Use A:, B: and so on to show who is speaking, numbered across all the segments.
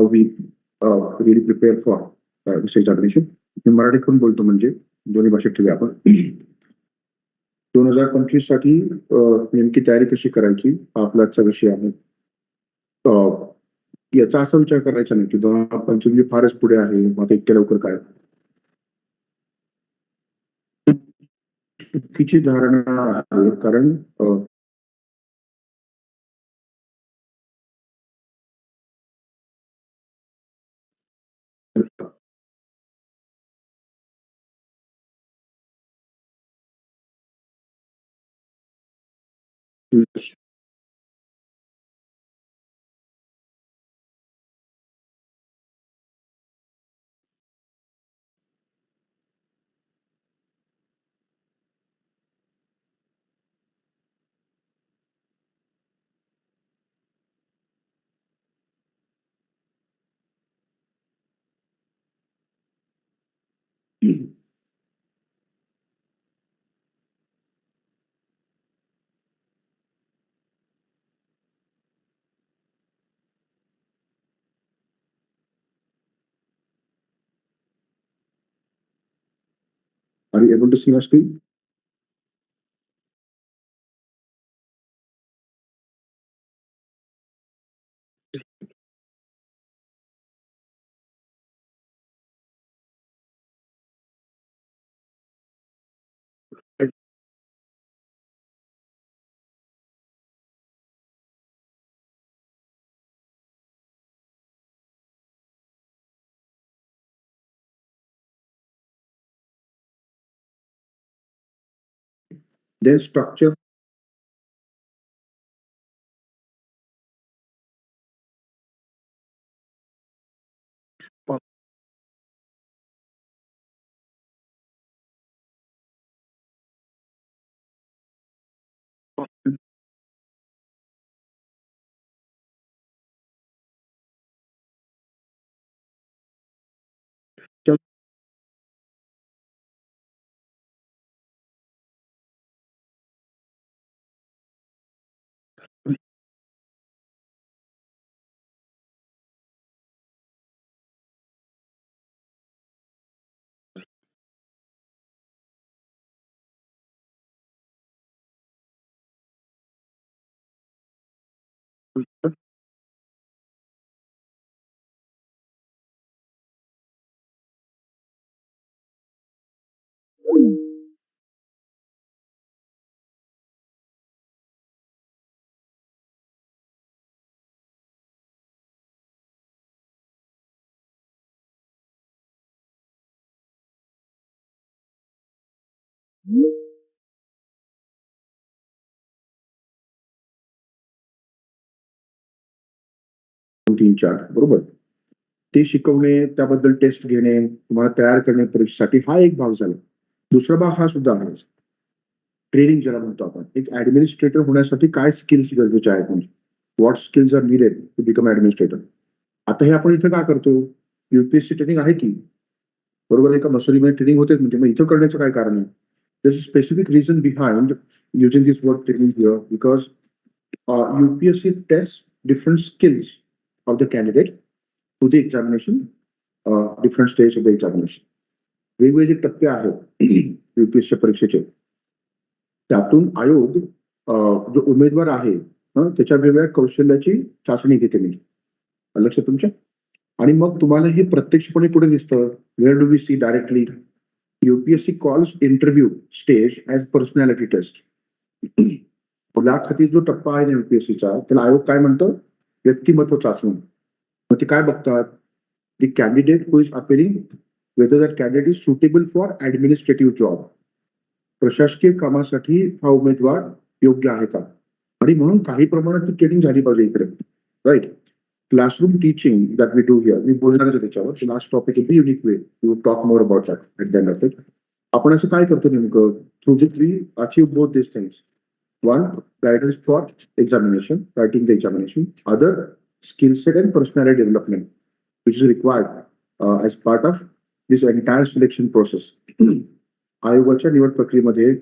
A: How we really prepare for this examination. मी मराठीतून बोलतो म्हणजे दोन्ही भाषेत ठेवूया आपण. 2025 साठी नेमकी तयारी कशी करायची हा आपला आजचा विषय आहे. याचा असा विचार करायचा नाही की 2025 फारच पुढे आहे, मग इतक्या लवकर काय. चुकीची धारणा आहे, कारण Are you able to see my screen? Then structure. तीन चार बरोबर ते शिकवणे, त्याबद्दल टेस्ट घेणे, तुम्हाला तयार करणे परीक्षेसाठी, हा एक भाग झाला. दुसरा भाग हा सुद्धा आहे ट्रेनिंग, ज्याला म्हणतो आपण. एक ऍडमिनिस्ट्रेटर होण्यासाठी काय स्किल्स गरजेचे आहेत, म्हणजे what skills are needed to become administrator. आता हे आपण इथं का करतो? युपीएससी ट्रेनिंग आहे की बरोबर आहे का? मसुरीमध्ये ट्रेनिंग होते, म्हणजे मग इथं करण्याचं काय कारण आहे? There's a specific reason behind using this word training here, because UPSC tests different skills of the candidate to the examination, different stage of the examination. वेगवेगळे टप्पे आहेत युपीएससी परीक्षेचे. त्यातून आयोग जो उमेदवार आहे त्याच्या वेगवेगळ्या कौशल्याची चाचणी घेते. मी लक्षात तुमच्या. आणि मग तुम्हाला हे प्रत्यक्षपणे कुठे दिसतं? Where do we see directly? UPSC calls interview stage as personality test. मुलाखती जो टप्पा आहे UPSCचा, त्याला आयोग काय म्हणतं? व्यक्तिमत्व चाचणी. मग ते काय बघतात? The candidate who is appearing, whether that candidate is suitable for administrative job. प्रशासकीय कामासाठी हा उमेदवार योग्य आहे का? आणि म्हणून काही प्रमाणात ती ट्रेनिंग झाली पाहिजे इकडे, right. Classroom teaching that we do here, मी बोलणार आहे त्याच्यावर. Last topic is unique way, you talk more about that at the end of it. आपण असं काय करतो नेमकं? Through which we achieve both this things. One, guidance for examination, writing the examination. Other, skill set and personality development which is required as part of this entire selection process. आयोगाच्या निवड प्रक्रियेमध्ये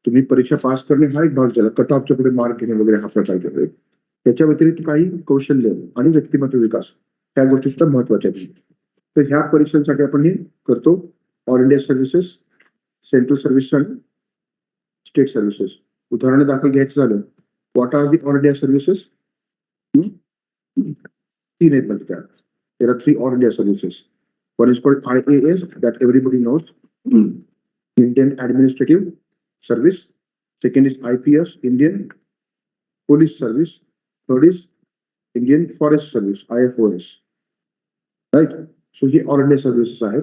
A: तुम्ही परीक्षा पास करणे हा एक भाग झाला. कट ऑफच्या पुढे मार्क घेणे वगैरे हा प्रकार. त्याच्या व्यतिरिक्त काही कौशल्य आणि व्यक्तिमत्व विकास ह्या गोष्टी सुद्धा महत्वाच्या आहेत. तर ह्या परीक्षांसाठी आपण हे करतो. All India services, central service आणि स्टेट सर्व्हिसेस. उदाहरण दाखल घ्यायचं झालं, what are the all India services? 3 आहेत म्हणजे त्या. There are 3 all India services. One is called IAS, that everybody knows, Indian Administrative Service. Second is IPS, Indian Police Service. Third is Indian Forest Service, IFOS. Right? So here all India services are.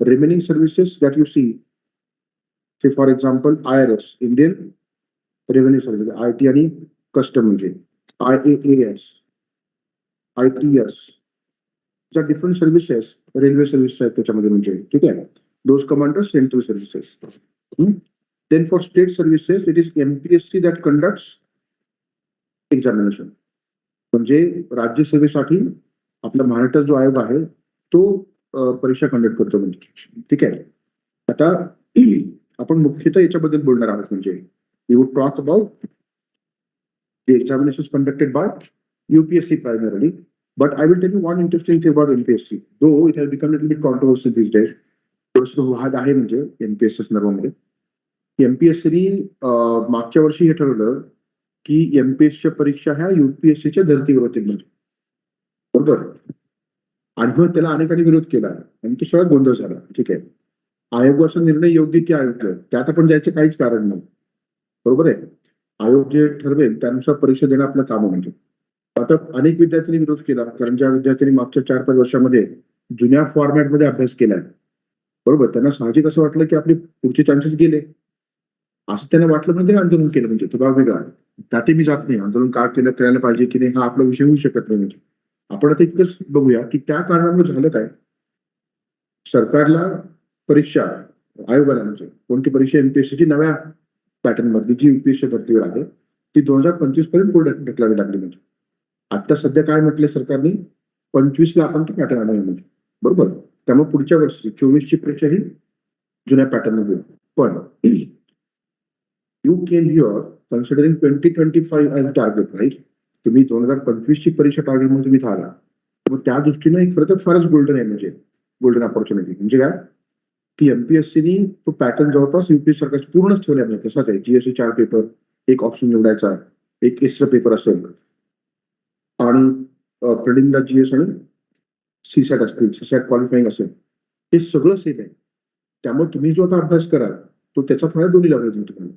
A: The remaining services that you see, say for example IRS, Indian Revenue Service, IT आणि Custom म्हणजे IAAS, ITS. Different services, railway service आहेत त्याच्यामध्ये म्हणजे, ठीक आहे. Those come under central services. Then for state services it is MPSC that conducts examination. म्हणजे राज्यसेवेसाठी आपला महाराष्ट्र जो आयोग आहे तो परीक्षा कंडक्ट करतो म्हणजे, ठीक आहे. आता आपण मुख्यतः याच्याबद्दल बोलणार आहोत. म्हणजे we would talk about the examinations conducted by UPSC primarily. But I will tell you one interesting thing about MPSC, though it has become a little bit controversial these days. थोडंसं वाद आहे म्हणजे MPSC संदर्भामध्ये. MPSC मागच्या वर्षी हे ठरवलं की MPSC परीक्षा ह्या UPSCच्या धर्तीवर होतील म्हणजे, बरोबर. आणि मग त्याला अनेकांनी विरोध केला आणि तो सगळा गोंधळ झाला, ठीक आहे. आयोगाचा निर्णय योग्य की अयोग्य त्यात आपण जायचं काहीच कारण नाही, बरोबर आहे. आयोग जे ठरवेल त्यानुसार परीक्षा देणं आपलं काम म्हणजे. आता अनेक विद्यार्थ्यांनी विरोध केला, कारण ज्या विद्यार्थ्यांनी मागच्या 4-5 वर्षामध्ये जुन्या फॉर्मॅटमध्ये अभ्यास केलाय, बरोबर, त्यांना साहजिक असं वाटलं की आपले पुढचे चान्सेस गेले, असं त्यांना वाटलं म्हणजे आंदोलन केलं म्हणजे. तो भाग वेगळा, त्यातही मी जात नाही. आंदोलन का केलं, करायला पाहिजे की नाही हा आपला विषय होऊ शकत नाही म्हणजे. आपण आता इतकंच बघूया की त्या कारणामुळे झालं काय. सरकारला परीक्षा आयोगाला म्हणजे कोणती परीक्षा MPSCची नव्या पॅटर्न मधली जी UPSC धर्तीवर आहे ती 2025 पर्यंत पुढे ढकलावी लागली म्हणजे. आता सध्या काय म्हटलं सरकारने, 25ला आपण तो पॅटर्न आणूया म्हणजे, बरोबर. त्यामुळे पुढच्या वर्षी 24ची परीक्षा ही जुन्या पॅटर्न मध्ये. पण you can hear considering 2025 as target, right. तुम्ही 2025ची परीक्षा टार्गेट म्हणून तुम्ही आला, मग त्या दृष्टीने खरं तर फारच गोल्डन आहे म्हणजे, गोल्डन ऑपॉर्च्युनिटी. म्हणजे काय की MPSCनी तो पॅटर्न जवळपास UPSC सरकार पूर्णच ठेवला नाही. तसाच आहे. GST 4 पेपर, एक ऑप्शन निवडायचा, एक एसचा पेपर असेल आणि प्रिलिमला GS आणि CSAT असतील, CSAT क्वालिफाईंग असेल, हे सगळं सेम आहे. त्यामुळे तुम्ही जो आता अभ्यास कराल तो त्याचा फायदा दोन्ही लागेल तुम्हाला.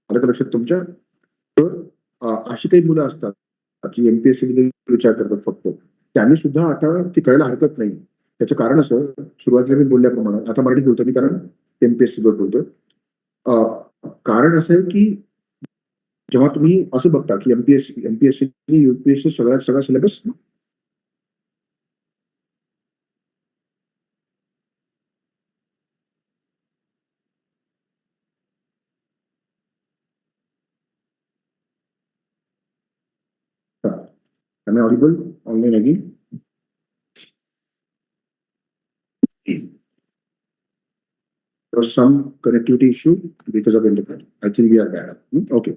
A: आलं का लक्षात तुमच्या. तर अशी काही मुलं असतात जी MPSC मध्ये विचार करतात फक्त, त्यांनी सुद्धा आता ती करायला हरकत नाही. त्याचं कारण असं, सुरुवातीला मी बोलल्याप्रमाणे, आता मराठीत बोलतो मी कारण MPSC वर बोलतोय. कारण असं आहे की जेव्हा तुम्ही असं बघता की MPSC UPSC सगळा syllabus Am I audible online again? There was some connectivity issue because of internet. I think we are back. Okay.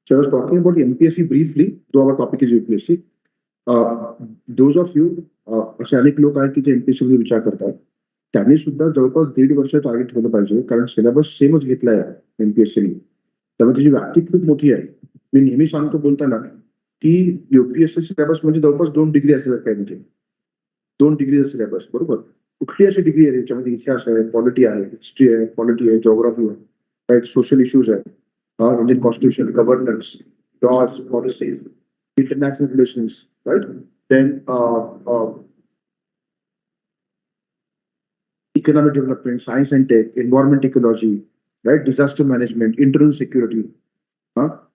A: So I was talking about MPSC briefly, though our topic is UPSC. Those of you, असे अनेक लोक आहेत की जे MPSC मध्ये विचार करतात, त्यांनी सुद्धा जवळपास 1.5 वर्ष टार्गेट ठेवलं पाहिजे, कारण सिलेबस सेमच घेतलाय MPSCने. त्यामुळे त्याची व्याप्ती खूप मोठी आहे. मी नेहमी सांगतो बोलताना की UPSC सिलेबस म्हणजे जवळपास 2 डिग्री असल्यासारखं आहे. म्हणजे 2 डिग्रीचा सिलेबस, बरोबर. कुठली अशी डिग्री आहे त्याच्यामध्ये इतिहास आहे, पॉलिटी आहे, हिस्ट्री आहे, पॉलिटी आहे, जिओग्राफी आहे, राईट, सोशल इश्यूज आहे, Indian constitution, governance, laws, policies, international relations, right. Then economic development, science and tech, environment ecology, right, disaster management, internal security,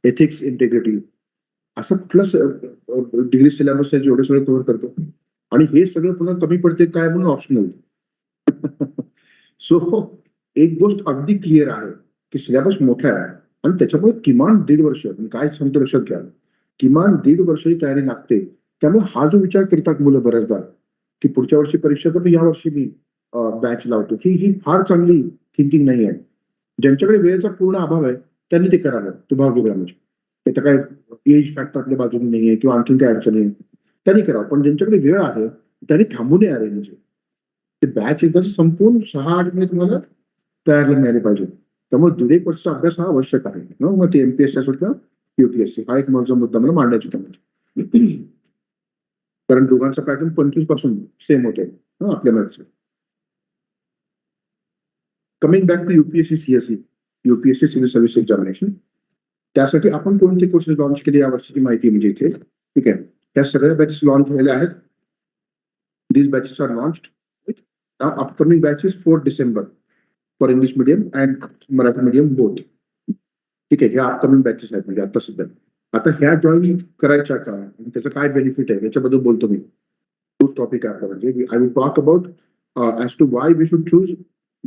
A: ethics, integrity, असं कुठलं डिग्री सिलेबस आहे जेवढे सगळं cover करतो. आणि हे सगळं पुन्हा कमी पडते काय म्हणून ऑप्शनल. सो एक गोष्ट अगदी क्लिअर आहे की सिलेबस मोठा आहे आणि त्याच्यामुळे किमान 1.5 वर्ष, काय सांगतो लक्षात घ्या, किमान 1.5 वर्ष ही तयारी लागते. त्यामुळे हा जो विचार करतात मुलं बऱ्याचदा की पुढच्या वर्षी परीक्षा तर या वर्षी मी बॅच लावतो, ही फार चांगली थिंकिंग नाही आहे. ज्यांच्याकडे वेळेचा पूर्ण अभाव आहे त्यांनी ते करावं, तो भाग वेगळा म्हणजे. त्याचा काय एज फॅक्टर आपल्या बाजूने नाहीये किंवा आणखीन काय अडचण आहे. त्यांनी करावं, पण ज्यांच्याकडे वेळ आहे त्यांनी थांबू नये अरे. म्हणजे ते बॅच एकदा संपून 6-8 महिने तुम्हाला तयार मिळाले पाहिजे. त्यामुळे दीड एक वर्षाचा अभ्यास हा आवश्यक आहे. मग ते एमपीएससी असो किंवा युपीएससी, हा एक महत्वाचा मुद्दा मला मांडायचा त्यामध्ये. कारण दोघांचा पॅटर्न 25 पासून सेम होते आपल्या maths. Coming back to UPSC CSC, UPSC civil service examination, त्यासाठी आपण कोणते कोर्सेस लॉन्च केले या वर्षीची माहिती म्हणजे इथे. ठीक आहे, त्या सगळ्या बॅचेस लॉन्च झालेल्या आहेत. These batches are launched. Now upcoming batch is 4 December for English medium and Marathi medium both. ठीक आहे, ह्या अपकमिंग बॅचेस आहेत म्हणजे आता सध्या. आता ह्या जॉईन करायच्या का आणि त्याचं काय बेनिफिट आहे याच्याबद्दल बोलतो मी. तोच टॉपिक आहे आपला. म्हणजे I will talk about as to why we should choose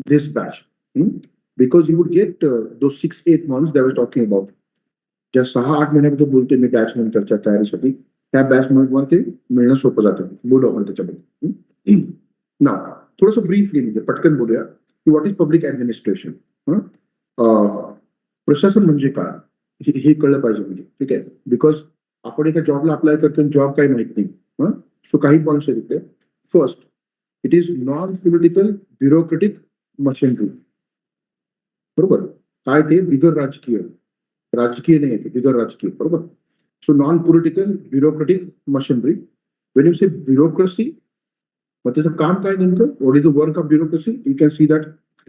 A: this batch, because you would get those 6-8 months that I was talking about. ज्या 6-8 महिन्याबद्दल बोलते मी बॅच नंतरच्या तयारीसाठी, त्या बॅच मध्ये ते मिळणं सोपं जातं. बोलू आपण त्याच्याबद्दल ना. थोडंसं ब्रीफली म्हणजे पटकन बोलूया की व्हॉट इज पब्लिक ऍडमिनिस्ट्रेशन. प्रशासन म्हणजे काय हे कळलं पाहिजे म्हणजे. ठीक आहे, बिकॉज आपण एका जॉबला अप्लाय करतो, जॉब काही माहित नाही. सो काही पॉईंट्स आहेत इथे. First, it is non political bureaucratic machinery. बरोबर, काय ते बिगर राजकीय, राजकीय नाही येते, बिगर राजकीय. बरोबर. So non political bureaucratic machinery. When you say bureaucracy, मग त्याचं काम काय नेमकं, what is the work of bureaucracy, you can see that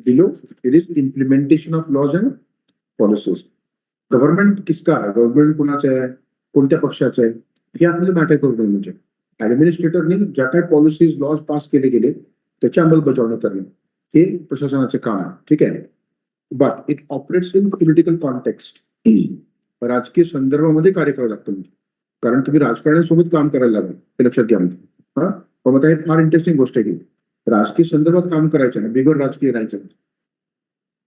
A: below. It is implementation of laws and policies. Government किसका आहे, गव्हर्नमेंट कुणाचं आहे, कोणत्या पक्षाचं आहे, हे आपल्याला मॅटर करू नये. म्हणजे ऍडमिनिस्ट्रेटरनी ज्या काही पॉलिसीज लॉज पास केले गेले त्याची अंमलबजावणी करणे हे प्रशासनाचे काम आहे. ठीक आहे, but it operates in political context. राजकीय संदर्भामध्ये कार्य करावं लागतं. म्हणजे कारण तुम्ही राजकारण्यासोबत काम करायला लागेल, हे लक्षात घ्या. म्हणजे पण आता हे फार इंटरेस्टिंग गोष्ट आहे की राजकीय संदर्भात काम करायचं ना, बिगर राजकीय राहायचं.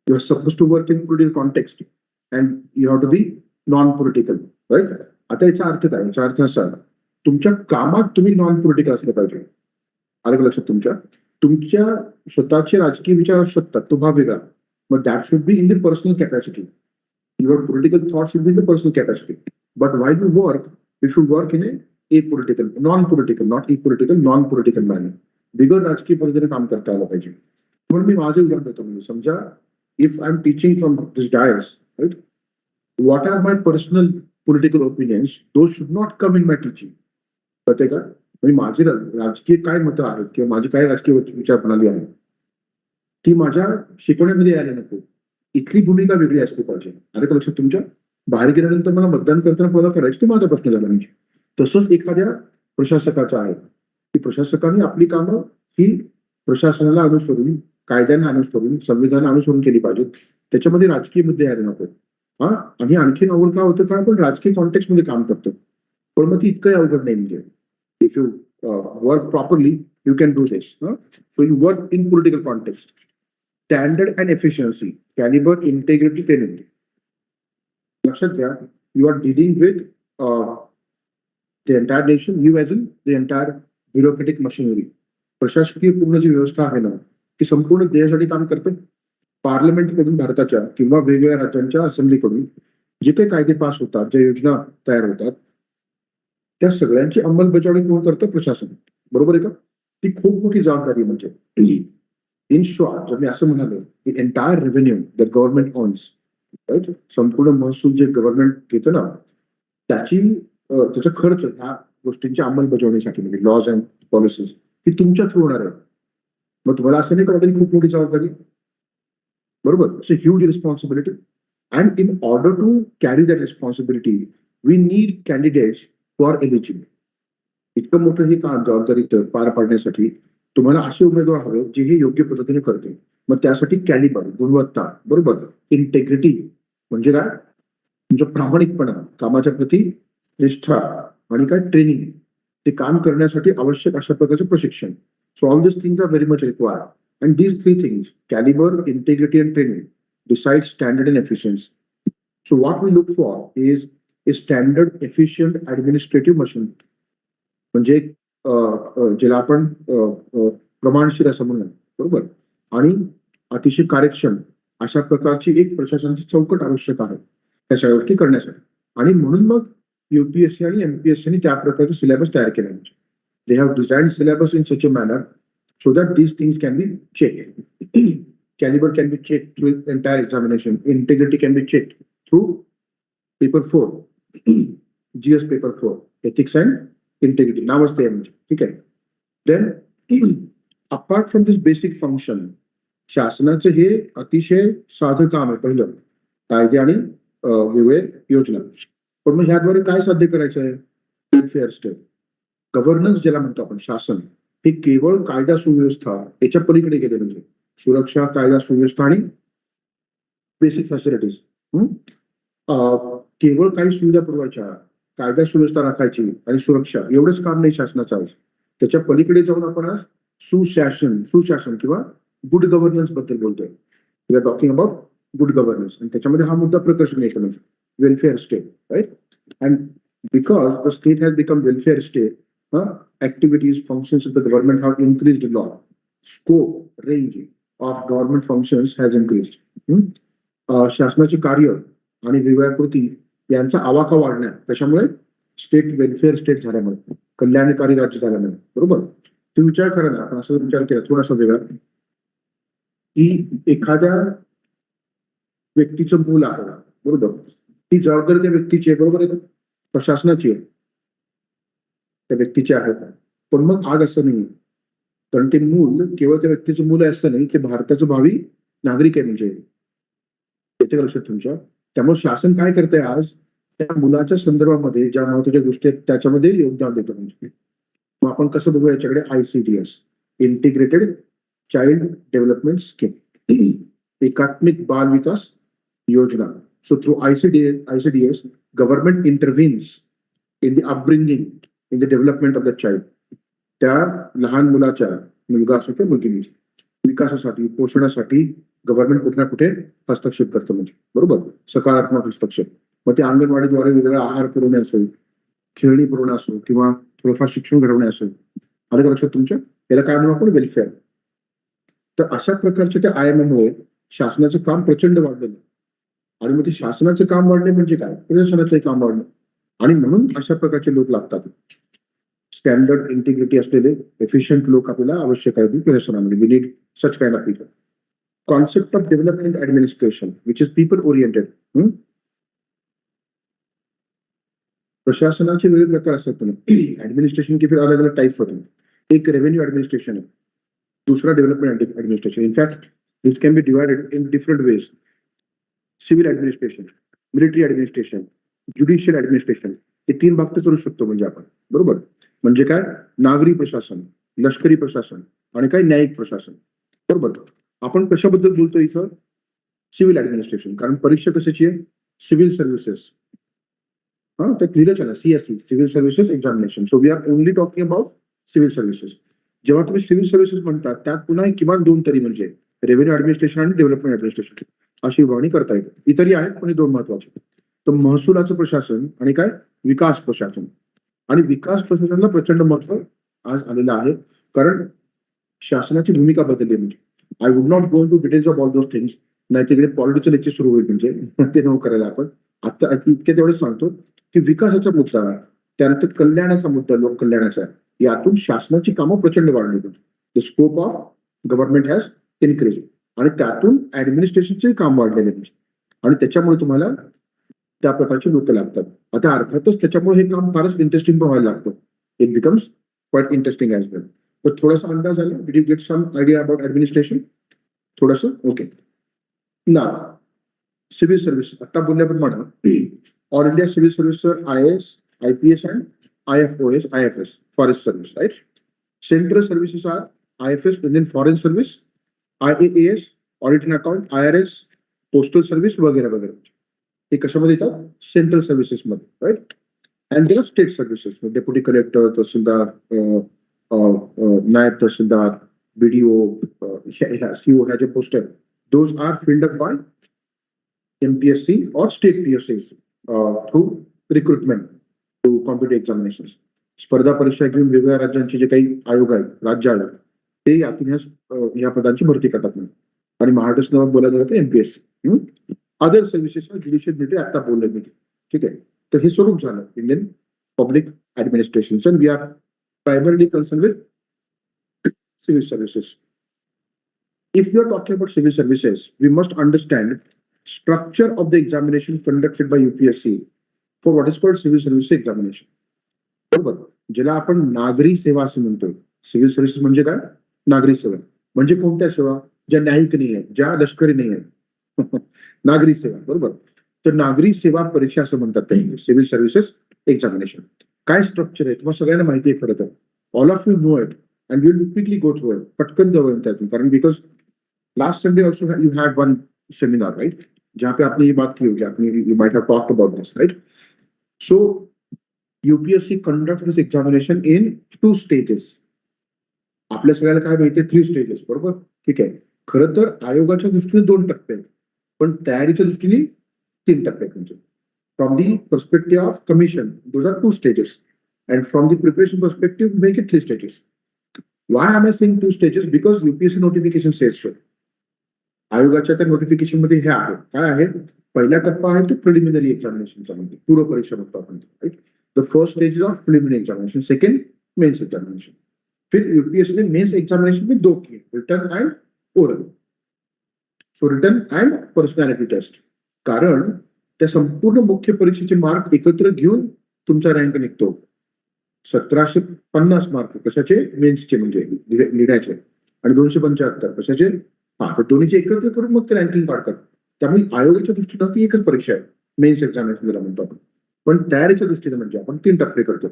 A: You are suppose to work in political context and you have to be non political, right. आता याचा अर्थ काय, याचा अर्थ असा, तुमच्या कामात तुम्ही नॉन पॉलिटिकल असलं पाहिजे. आलं का लक्षात. तुमच्या स्वतःचे राजकीय विचार असू शकतात, तो भाग वेगळा. मग that should be in the personal capacity. Your political thoughts should be in the personal capacity. But while you work, you should work in a apolitical, non-political, not apolitical, non-political manner. बिगर राजकीय पद्धतीने काम करता आलं पाहिजे. म्हणून मी माझे उदाहरण देतो. म्हणजे समजा if I am teaching from this dais, right, what are my personal political opinions, those should not come in my teaching. कळते का. म्हणजे माझी राजकीय काय मतं आहेत किंवा माझी काय राजकीय विचार प्रणाली आहे ती माझ्या शिकवण्यामध्ये यायला नको. इथली भूमिका वेगळी असली पाहिजे. आलं का लक्षात तुमच्या. बाहेर गेल्यानंतर मला मतदान करताना कोणाला करायचं ते माझा प्रश्न झाला. म्हणजे तसंच एखाद्या प्रशासकाचा आहे की प्रशासकाने आपली कामं ही प्रशासनाला अनुसरून, कायद्यांना अनुसरून, संविधान अनुसरून केली पाहिजेत. त्याच्यामध्ये राजकीय मुद्दे यायला नको. आणि आणखीन अवघड काय होतं, कारण आपण राजकीय कॉन्टेक्स्ट मध्ये काम करतो. पण मग ती इतकंही अवघड नाही. म्हणजे if you work properly you can do this. So you work in political context. Standard and efficiency, caliber, integrity, training. लक्षात घ्या, you are dealing with the entire nation, you as in the entire bureaucratic machinery. प्रशासकीय पूर्ण जी व्यवस्था आहे ना, ती संपूर्ण देशासाठी काम करते. पार्लमेंट कडून भारताच्या किंवा वेगवेगळ्या राज्यांच्या असेंब्लीकडून जे काही कायदे पास होतात, ज्या योजना तयार होतात, त्या सगळ्यांची अंमलबजावणी कोण करतं, प्रशासन. बरोबर आहे का. ती खूप मोठी जबाबदारी. म्हणजे इन शॉर्ट जर मी असं म्हणालो की entire revenue the government owns, right, संपूर्ण महसूल जे गव्हर्नमेंट घेतं ना, त्याचा खर्च ह्या गोष्टींच्या अंमलबजावणीसाठी म्हणजे लॉज अँड पॉलिसीज ती तुमच्या थ्रू होणार आहे. मग तुम्हाला असं नाही कळत खूप मोठी जबाबदारी. बरोबर. It's a huge responsibility and in order to carry that responsibility we need candidates who are eligible. इतकं मोठं हे काम जबाबदारी पार पाडण्यासाठी तुम्हाला असे उमेदवार हवे जे हे योग्य पद्धतीने करते. मग त्यासाठी कॅलिबर, गुणवत्ता, बरोबर, इंटेग्रिटी म्हणजे काय, तुमचा प्रामाणिकपणा, कामाच्या प्रती निष्ठा आणि काय ट्रेनिंग, ते काम करण्यासाठी आवश्यक अशा प्रकारचे प्रशिक्षण. So all this things are very much required and these 3 things, calibre, integrity and training, decide standard and efficiency. So what we look for is a standard efficient administrative machine. म्हणजे ज्याला आपण प्रमाणशीर असं म्हणून, बरोबर, आणि अतिशय कार्यक्षम अशा प्रकारची एक प्रशासनाची चौकट आवश्यक आहे त्या सगळ्या गोष्टी करण्यासाठी. आणि म्हणून मग UPSC आणि MPSC त्या प्रकारचे सिलेबस तयार केले. They have designed syllabus in such a manner so that these things can be checked. Caliber can be checked through entire examination. Integrity can be checked through paper 4, GS paper 4, ethics and integrity. नावच ते म्हणजे, ठीक आहे. Then apart from this basic function, शासनाचं हे अतिशय साधं काम आहे. पहिलं कायदे आणि वेगळे योजना. पण मग ह्याद्वारे काय साध्य करायचं आहे? वेलफेअर स्टेट, गव्हर्नन्स ज्याला म्हणतो आपण, शासन हे केवळ कायदा सुव्यवस्था याच्या पलीकडे गेले. म्हणजे सुरक्षा, कायदा सुव्यवस्था आणि बेसिक फॅसिलिटीज. केवळ काही सुविधा पुरवायच्या, कायदा सुव्यवस्था राखायची आणि सुरक्षा एवढंच काम नाही शासनाचं आज. त्याच्या पलीकडे जाऊन आपण आज सुशासन किंवा गुड गव्हर्नन्स बद्दल बोलतोय. We are talking about good governance. आणि त्याच्यामध्ये हा मुद्दा प्रकर्षण येतो, welfare state, right. And because the state has become welfare state, activities, functions of the government have increased a lot. Scope, range of government functions has increased. शासनाचे कार्य आणि वेगवेगळ्या कृती यांचा आवाका वाढण्या, त्याच्यामुळे स्टेट वेलफेअर स्टेट झाल्यामुळे, कल्याणकारी राज्य झाल्यामुळे. बरोबर. तुम्ही विचार करा ना, आपण असं विचार केला थोडासा वेगळा, की एखाद्या व्यक्तीचं मूल आहे, बरोबर, ती जबाबदारी त्या व्यक्तीची आहे, बरोबर आहे, प्रशासनाची आहे, त्या व्यक्तीचे आहेत. पण मग आज असं नाही, कारण ते मूल केवळ त्या व्यक्तीचं मूल आहे असं नाही, ते भारताचं भावी नागरिक आहे. म्हणजे येते लक्षात तुमच्या. त्यामुळे शासन काय करतंय आज, त्या मुलाच्या संदर्भामध्ये ज्या महत्वाच्या गोष्टी आहेत त्याच्यामध्ये योगदान देतं. म्हणजे मग आपण कसं बघू याच्याकडे, ICDS, integrated child development scheme, एकात्मिक बाल विकास योजना. So through ICDS government intervenes in the upbringing, in the development of the child. त्या लहान मुलाच्या, मुलगा असो किंवा मुलगी, विकासासाठी, पोषणासाठी गव्हर्नमेंट कुठे ना कुठे हस्तक्षेप करतं. म्हणजे बरोबर, सकारात्मक हस्तक्षेप. मग ते अंगणवाडीद्वारे वेगवेगळा आहार पुरवणे असो, खेळणी पुरवणे असो किंवा थोडंफार शिक्षण घडवणे असो. आलं का लक्षात तुमच्या? याला काय म्हणू आपण, वेलफेअर. तर अशा प्रकारच्या त्या आयामामुळे शासनाचं काम प्रचंड वाढलेलं. आणि मग ते शासनाचं काम वाढले म्हणजे काय, प्रशासनाचं काम वाढलं. आणि म्हणून अशा प्रकारचे लोक लागतात. स्टँडर्ड, इंटिग्रिटी असलेले एफिशियंट लोक आपल्याला आवश्यक आहे प्रशासनामध्ये. We need such kind of people. Concept of development administration which is people oriented. प्रशासनाचे वेगवेगळे प्रकार असतात. ऍडमिनिस्ट्रेशन के फिर अलग अलग टाइप्स होते हैं. एक रेव्हेन्यू ऍडमिनिस्ट्रेशन है, दूसरा development administration. In fact this can be divided in different ways. Civil administration, military administration, judicial administration, हे 3 भाग तर करू शकतो. म्हणजे आपण, बरोबर, म्हणजे काय, नागरी प्रशासन, लष्करी प्रशासन आणि काय न्यायिक प्रशासन. बरोबर. आपण कशाबद्दल बोलतो इथं, सिव्हिल ऍडमिनिस्ट्रेशन. कारण परीक्षा कशाची आहे, सिव्हिल सर्व्हिसेस. त्यात लिहिलंच आहे ना, CSE, civil services examination. So we are only talking about civil services. जेव्हा तुम्ही सिव्हिल सर्व्हिसेस म्हणतात त्यात पुन्हा किमान 2 तरी, म्हणजे रेव्हेन्यू ऍडमिनिस्ट्रेशन आणि डेव्हलपमेंट ऍडमिनिस्ट्रेशन अशी विभागणी करता येते. इतरही आहेत पण हे 2 महत्वाचे. तर महसुलाचं प्रशासन आणि काय, विकास प्रशासन. आणि विकास प्रशासनाला प्रचंड महत्व आज आलेलं आहे, कारण शासनाची भूमिका बदलली. म्हणजे I would not go to details of all those things, नाही तिकडे पॉलिटिकल लेक्चर सुरू होईल. म्हणजे ते नको करायला. आपण आता इतके तेवढंच सांगतो की विकासाचा मुद्दा, त्यानंतर कल्याणाचा मुद्दा, लोक कल्याणाचा, यातून शासनाची कामं प्रचंड वाढली. The scope of government has increase. आणि त्यातून ऍडमिनिस्ट्रेशनचे काम वाढलेले. आणि त्याच्यामुळे तुम्हाला त्या प्रकारचे लोक लागतात. आता अर्थातच त्याच्यामुळे हे काम फारच इंटरेस्टिंग पण व्हायला लागतं. It becomes quite interesting as well. तर थोडासा अंदाज आला, did you get some idea about administration? थोडंसं ओके. ना सिव्हिल सर्व्हिस आता बोलल्याप्रमाणे all India civil service, IAS, IPS and IFOS, IFS, forest service, right? Central services are IFS, Indian Foreign Service, IAAS, Audit and Account, IRS, Postal Service वगैरे वगैरे. हे कशामध्ये येतात, central services मध्ये, right. And there are state services, deputy collector, tehsildar, naib tehsildar, BDO, CO ह्या जे post आहेत, those are filled up by MPSC or state PSCs through recruitment to competitive examinations. स्पर्धा परीक्षा घेऊन वेगवेगळ्या राज्यांचे जे काही आयोग आहेत, राज्य आयोग, ते यातून ह्या पदांची भरती करतात. आणि महाराष्ट्र नावात बोलायला जातं MPSC. Other services, judicial military आता बोलले मी, ठीक आहे. तर हे स्वरूप झालं Indian public administration. We are primarily concern with civil services. If we are talking about civil services, we must understand structure of the examination conducted by UPSC for what is called civil service examination. बरोबर, ज्याला आपण नागरी सेवा असं म्हणतो. Civil services म्हणजे काय? नागरी सेवा. म्हणजे कोणत्या सेवा? ज्या न्यायिक नाही आहेत, ज्या लष्करी नाही आहेत. नागरी सेवा. बरोबर. तर नागरी सेवा परीक्षा असं म्हणतात ते सिव्हिल सर्व्हिसेस एक्झामिनेशन. काय स्ट्रक्चर आहे तुम्हाला सगळ्यांना माहिती आहे खरं तर. All of you know it and will quickly go through it. पटकन जाऊया त्यातून, कारण because last Sunday also you had one seminar, right, जहाँ पे आपने ये बात की होगी, आपने you might have talked about this, right. So UPSC conducts this examination in 2 stages. आपल्या सगळ्याला काय माहितीये? 3 स्टेजेस. बरोबर, ठीक आहे. खरं तर आयोगाच्या दृष्टीने 2 टप्पे आहेत, पण तयारीच्या दृष्टीने 3 टप्पे आहेत. म्हणजे from the perspective of commission those are 2 stages, and from the preparation perspective make it 3 stages. Why I saying 2 stages? Because UPSC notification says so. आयोगाच्या त्या नोटिफिकेशन मध्ये हे आहे. काय आहे? पहिला टप्पा आहे तो प्रिलिमिनरी एक्झामिनेशनचा, म्हणजे पूर्व परीक्षा म्हणतो आपण, right. The first stage is of preliminary examination, second mains examination. फिर UPSC ने मेंस एग्जामिनेशन में 2 किए, written and oral. So written and personality test. कारण त्या संपूर्ण मुख्य परीक्षेचे मार्क एकत्र घेऊन तुमचा रँक निघतो. 1750 मार्क कशाचे? मेन्सचे, म्हणजे लिडायचे, आणि 275 कशाचे? तर दोन्हीचे एकत्र करून मग ते रँकिंग काढतात. त्यामुळे आयोगाच्या दृष्टीनं ती एकच परीक्षा आहे, मेन्स एक्झामिनेशन ज्याला म्हणतो आपण. पण तयारीच्या दृष्टीने म्हणजे आपण 3 टप्पे करतो.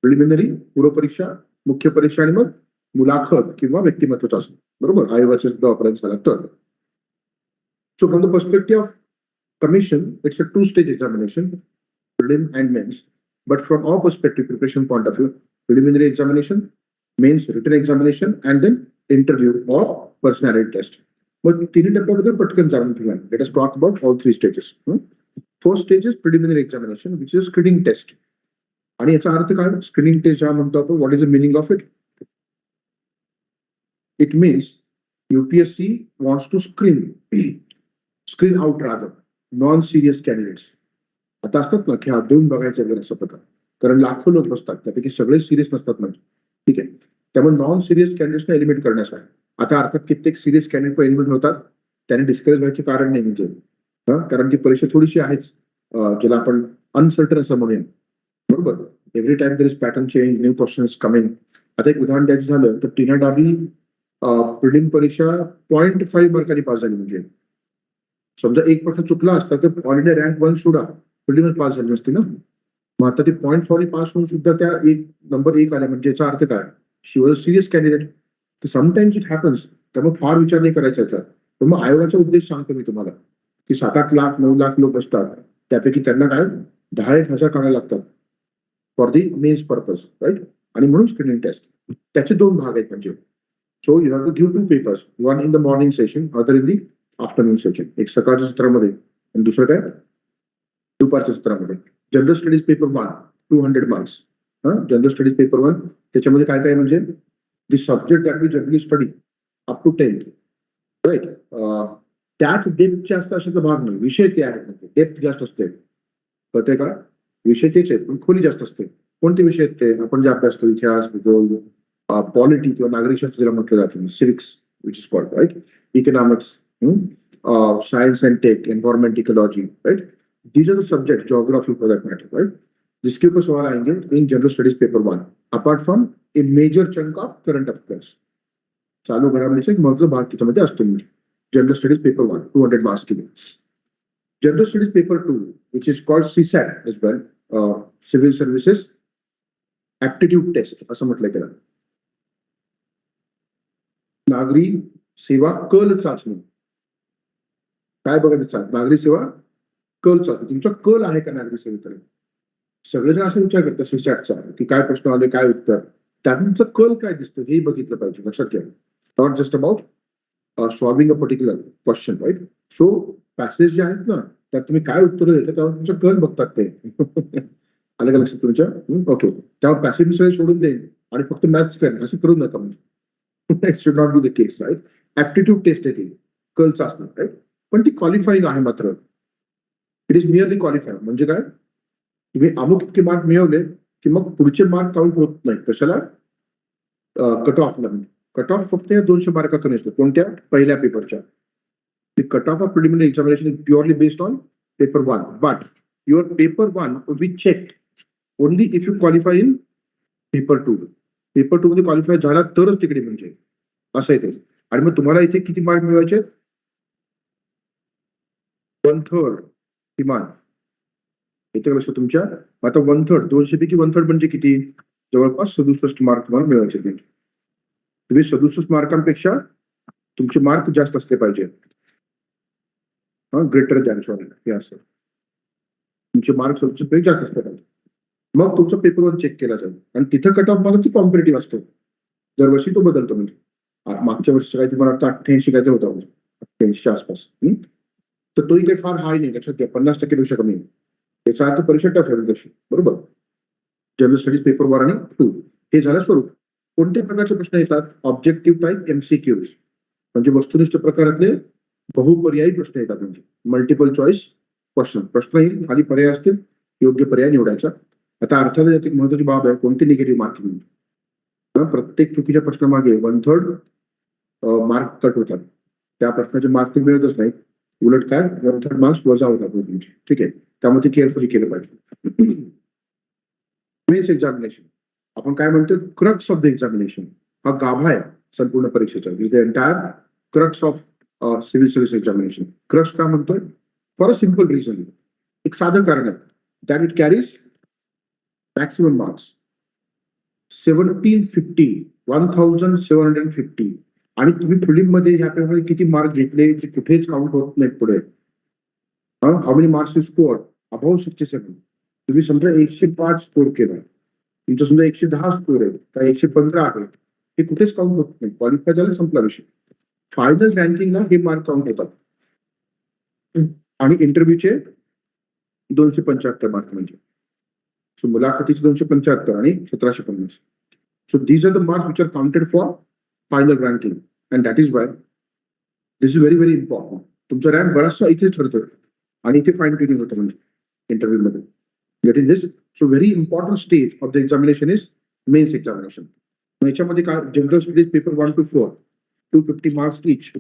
A: प्रिलिमिनरी, पूर्व परीक्षा, मुख्य परीक्षा, आणि मग मुलाखत किंवा व्यक्तिमत्व चाचणी. बरोबर, आयोगाचा सुद्धा वापर झाला तर. So from the perspective of commission it's a 2-stage examination, prelim and mains. But from our perspective, preparation point of view, preliminary examination, mains, written examination, and then interview or personality test. मग 3 टप्प्याबद्दल पटकन जाणून घेऊया. Let us talk about all 3 stages. First stage is preliminary examination, which is screening test. आणि याचा अर्थ काय? Screening test ज्या म्हणतो आपण, what is the meaning of it? It means UPSC wants to screen out rather non serious candidates. आता असतात ना की देऊन बघायचं वगैरे असं प्रकार, कारण लाखो लोक बसतात, त्यापैकी सगळे सिरियस नसतात, म्हणजे ठीक आहे. त्यामुळे नॉन सिरियस कॅन्डिडेट्सना एलिमिनेट करण्यासाठी. आता अर्थात कित्येक सिरियस कॅन्डिडेट एलिमिनेट होतात, त्याने डिस्करेज व्हायचे कारण नाही, म्हणजे कारण ती परीक्षा थोडीशी आहेच, ज्याला आपण अनसर्टन असं म्हणूया. बरोबर, every time there is pattern change, new questions coming. आता एक उदाहरण द्यायचं झालं तर टीना डाबी प्रिलिम परीक्षा 0.5 मार्कांनी पास झाली. म्हणजे समजा एक प्रश्न चुकला असता तर ऑल इंडिया रँक 1 सुद्धा प्रिलिम पास झाली नसती ना. मग आता ते 0.4 पास होऊन सुद्धा त्या नंबर 1 आल्या, म्हणजे याचा अर्थ काय? शी वॉज अ सिरियस कॅन्डिडेट. तर समटाइम्स इट हॅपन्स. त्यामुळे फार विचार नाही करायचा याचा. पण मग आयोगाचा उद्देश सांगतो मी तुम्हाला, की 7-8 लाख 9 लाख लोक असतात, त्यापैकी त्यांना काय 10,000 काढायला लागतात for the mains purpose, right. आणि म्हणून स्क्रीनिंग टेस्ट. त्याचे 2 भाग आहेत. म्हणजे so you have to give 2 papers, one in the morning session, other in the afternoon session. एक सकाळच्या सत्रामध्ये आणि दुसरं काय दुपारच्या सत्रामध्ये. General studies paper 1 200 marks. General studies paper 1 त्याच्यामध्ये काय काय म्हणजे the subject that we generally study up to 10th, right. त्याच डेप्थ जास्त अशाचा भाग नाही, विषय ते आहेत, म्हणजे डेप्थ जास्त असते. कळते का? विषय तेच आहेत पण खोली जास्त असते. कोणते विषय आहेत ते? आपण जे अभ्यास करतो, इतिहास, भूगोल, पॉलिटी किंवा नागरिकशास्त्र ज्याला म्हटलं जातं, civics which is called, right, economics, science and tech, environment, ecology, right. These are the subject, geography for that matter, right, जिसके ऊपर सवाल आएंगे in general studies paper 1 apart from a major chunk of current affairs. चालू घडामोडीचा एक महत्त्वाचा भाग त्याच्यामध्ये असतो. जनरल स्टडीज पेपर 1 200 मार्क्स के लिए. General studies paper 2 which is called CSAT as well, civil services aptitude taste असं म्हटलंय त्याला. नागरी सेवा कल चाचणी. काय बघायचं? नागरी सेवा कल चाचणी. तुमचा कल आहे का नागरी सेवेकडे? सगळेजण असा विचार करतात सीसॅटचा की काय प्रश्न आले, काय उत्तर, त्यांचं कल काय दिसतं हे बघितलं पाहिजे. लक्षात घ्या, not just about solving a particular question, right. So passage जे आहेत ना त्यात तुम्ही काय उत्तर देता त्यावर तुमचं कल बघतात ते. आलं का लक्षात तुमच्या? ओके. त्यावर पॅसेज सगळे सोडून देईन आणि फक्त मॅथ्स करेन असं करू नका. म्हणजे it should not be the case, right. Aptitude test आहे ती, कल चाचणी, राईट. पण ती क्वालिफाईंग आहे मात्र. It is merely qualifying. म्हणजे काय? तुम्ही अमुक इतके मार्क मिळवले की मग पुढचे मार्क काउंट होत नाही. कशाला? कट ऑफला. कट ऑफ फक्त या 200 मार्कातून येतो. कोणत्या? पहिल्या पेपरच्या. The cutoff of preliminary examination is purely based on paper 1. But your paper 1 will be checked only if you qualify in paper 2. Paper 2 मध्ये क्वालिफाय झाला तरच तिकडे म्हणजे असं आहे ते. आणि मग तुम्हाला इथे किती मार्क मिळवायचे? 1/3 किमान. येते लक्ष तुमच्या? आता 1/3 200 पैकी 1/3 म्हणजे किती? जवळपास 67 मार्क तुम्हाला मिळवायचे. तुम्ही 67 मार्कांपेक्षा तुमचे मार्क जास्त असले पाहिजे. ग्रेटर दॅन सॉरी हे असं तुमचे मार्क 67 पेक्षा जास्त असले पाहिजे. मग तुमचा पेपर 1 चेक केला जाईल आणि तिथं कट ऑफ मला ती कॉम्पिटेटिव्ह असतो. दरवर्षी तो बदलतो. म्हणजे मागच्या वर्षी काय मला वाटतं 88 शिकायचं होतं 88च्या आसपास. तर तोही काही फार हाय नाही. लक्षात घ्या 50% पेक्षा कमी नाही. याचा अर्थ परीक्षा टफ आहे तशी. बरोबर. जनरल स्टडीज पेपर 1 आणि 2 हे झालं स्वरूप. कोणत्या प्रकारचे प्रश्न येतात? ऑब्जेक्टिव्ह टाईप MCQs म्हणजे वस्तुनिष्ठ प्रकारातले बहुपर्यायी प्रश्न येतात. म्हणजे मल्टिपल चॉईस क्वेश्चन. प्रश्न येईल, खाली पर्याय असतील, योग्य पर्याय निवडायचा. आता अर्थात याची महत्वाची बाब आहे कोणती निगेटिव्ह मार्किंग. प्रत्येक चुकीच्या प्रश्नामागे 1/3 मार्क कट होतात. त्या प्रश्नाचे मार्क मिळतच नाही. उलट काय 1/3 मार्क्स वजा होतात तुमचे. ठीक आहे. त्यामध्ये केअरफुली केलं पाहिजे. मेन्स एक्झामिनेशन आपण काय म्हणतो? Crux of the examination. हा गाभा आहे संपूर्ण परीक्षेचा. Is the entire crux of civil service examination. Crux का म्हणतोय? For a simple reason. एक साधं कारण आहे. That it carries maximum marks 1750 आणि तुम्ही प्रिलिम मध्ये ह्या पेपरमध्ये किती मार्क घेतले ते कुठेच काउंट होत नाहीत पुढे. How many marks you score? Above 67. तुम्ही समजा 105 स्कोर केला, तुमचा समजा 110 स्कोर आहे का 115 आहे, हे कुठेच काउंट होत नाही. क्वालिफाय झाला, संपला विषय. फायनल रँकिंगला हे मार्क काउंट होतात. आणि इंटरव्ह्यूचे 275 मार्क म्हणजे सो मुलाखतीचे 275 आणि 1750. So these are the marks which are counted for final ranking, and that is why this is very very important. तुमचा रँक बराचसा इथेच ठरतो आणि इथे फाईन ट्युनिंग होतं म्हणजे इंटरव्ह्यू मध्ये. Getting this? So very important stage of the examination is mains examination. याच्यामध्ये काय? General studies paper 1 to 4 250 marks each.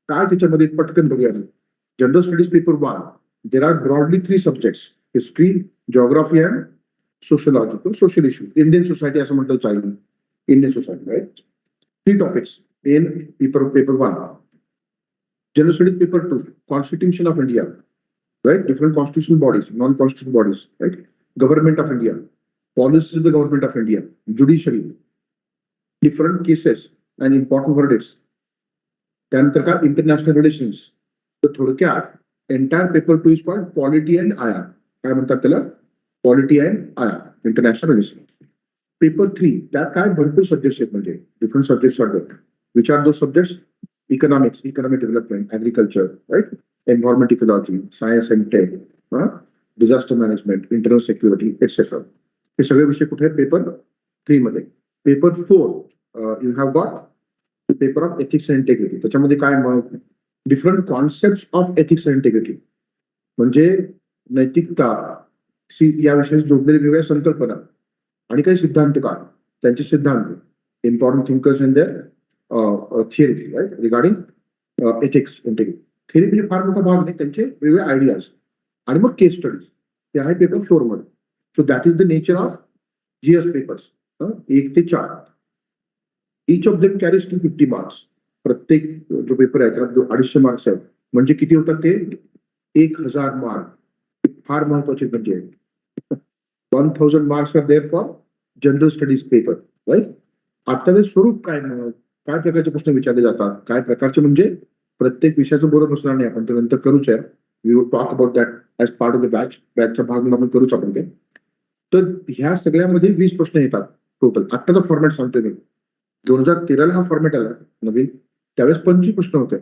A: काय त्याच्यामध्ये पटकन बघूया. General studies paper 1 there are broadly 3 subjects: history, geography and sociological social issues. Indian society असं म्हटलं चालेल. Indian society, right? 3 topics in paper 1. General Studies paper 2, Constitution of India, right? Different constitutional bodies, non-constitutional bodies, right? Government of India, policies of the government of India, judiciary, different cases and important verdicts. त्यानंतर का international relations. तर थोडक्यात entire paper 2 is called polity and IR. काय म्हणतात त्याला? Polity and IR, international relations. Paper 3 त्यात काय भरपूर सब्जेक्ट्स आहेत. म्हणजे डिफरंट सब्जेक्ट्स आहेत. Which are those subjects? Economics, economic development, agriculture, right, environment ecology, science and tech, disaster management, internal security etcetera. हे सगळे विषय कुठे आहेत? पेपर 3 मध्ये. Paper 4 you have got paper of ethics and integrity. त्याच्यामध्ये काय? मग different concept of ethics and integrity म्हणजे नैतिकता या विषयाशी जोडलेल्या वेगवेगळ्या संकल्पना आणि काही सिद्धांत काय त्यांचे सिद्धांत, important thinkers in their theory, right, regarding ethics integrity. Theory म्हणजे फार मोठा भाग नाही, त्यांचे वेगवेगळे आयडियाज आणि मग केस स्टडीज. ते आहे पेपर 4 मध्ये. So that is the nature of GS papers 1 ते 4. Each of them carries 250 marks. प्रत्येक जो पेपर आहे त्याला 250 मार्क्स आहेत. म्हणजे किती होतात ते? 1000 मार्क. फार महत्वाचे म्हणजे 1000 marks are there for general studies paper, right. आता ते स्वरूप काय? काय प्रकारचे प्रश्न विचारले जातात? काय प्रकारचे म्हणजे प्रत्येक विषयाचं बरोबर बसणार नाही. आपण ते नंतर करूच आहे. We will talk about that as part of the बॅचचा भाग म्हणून आपण करूच आपण ते. तर ह्या सगळ्यामध्ये 20 प्रश्न येतात टोटल. आत्ताचा फॉर्मॅट सांगतोय मी. 2013ला हा फॉर्मॅट आला नवीन. त्यावेळेस 25 प्रश्न होते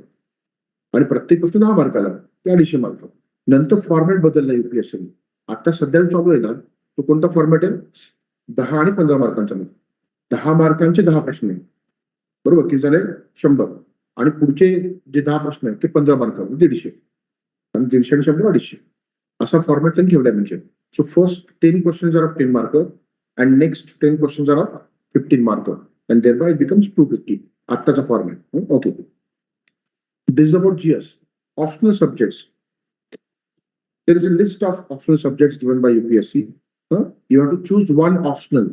A: आणि प्रत्येक प्रश्न 10 मार्काला, ते 250 मार्क. नंतर फॉर्मॅट बदलला UPSC. आता सध्या चालू आहे ना तो कोणता फॉर्मॅट आहे? 10 आणि 15 मार्कांचा. 10 मार्कांचे 10 प्रश्न आहे. बरोबर. किती झाले? 100. आणि पुढचे जे 10 प्रश्न आहेत ते 15 मार्कांवर 150. आणि 150 आणि 100 250 असा फॉर्मॅट त्यांनी ठेवलाय. म्हणजे So first 10 questions are of 10 marker and next 10 questions are of 15 marker, and thereby it becomes 250. आत्ताचा format. Okay. This is about GS. Optional subjects. There is a list of optional subjects given by UPSC. You have to choose one optional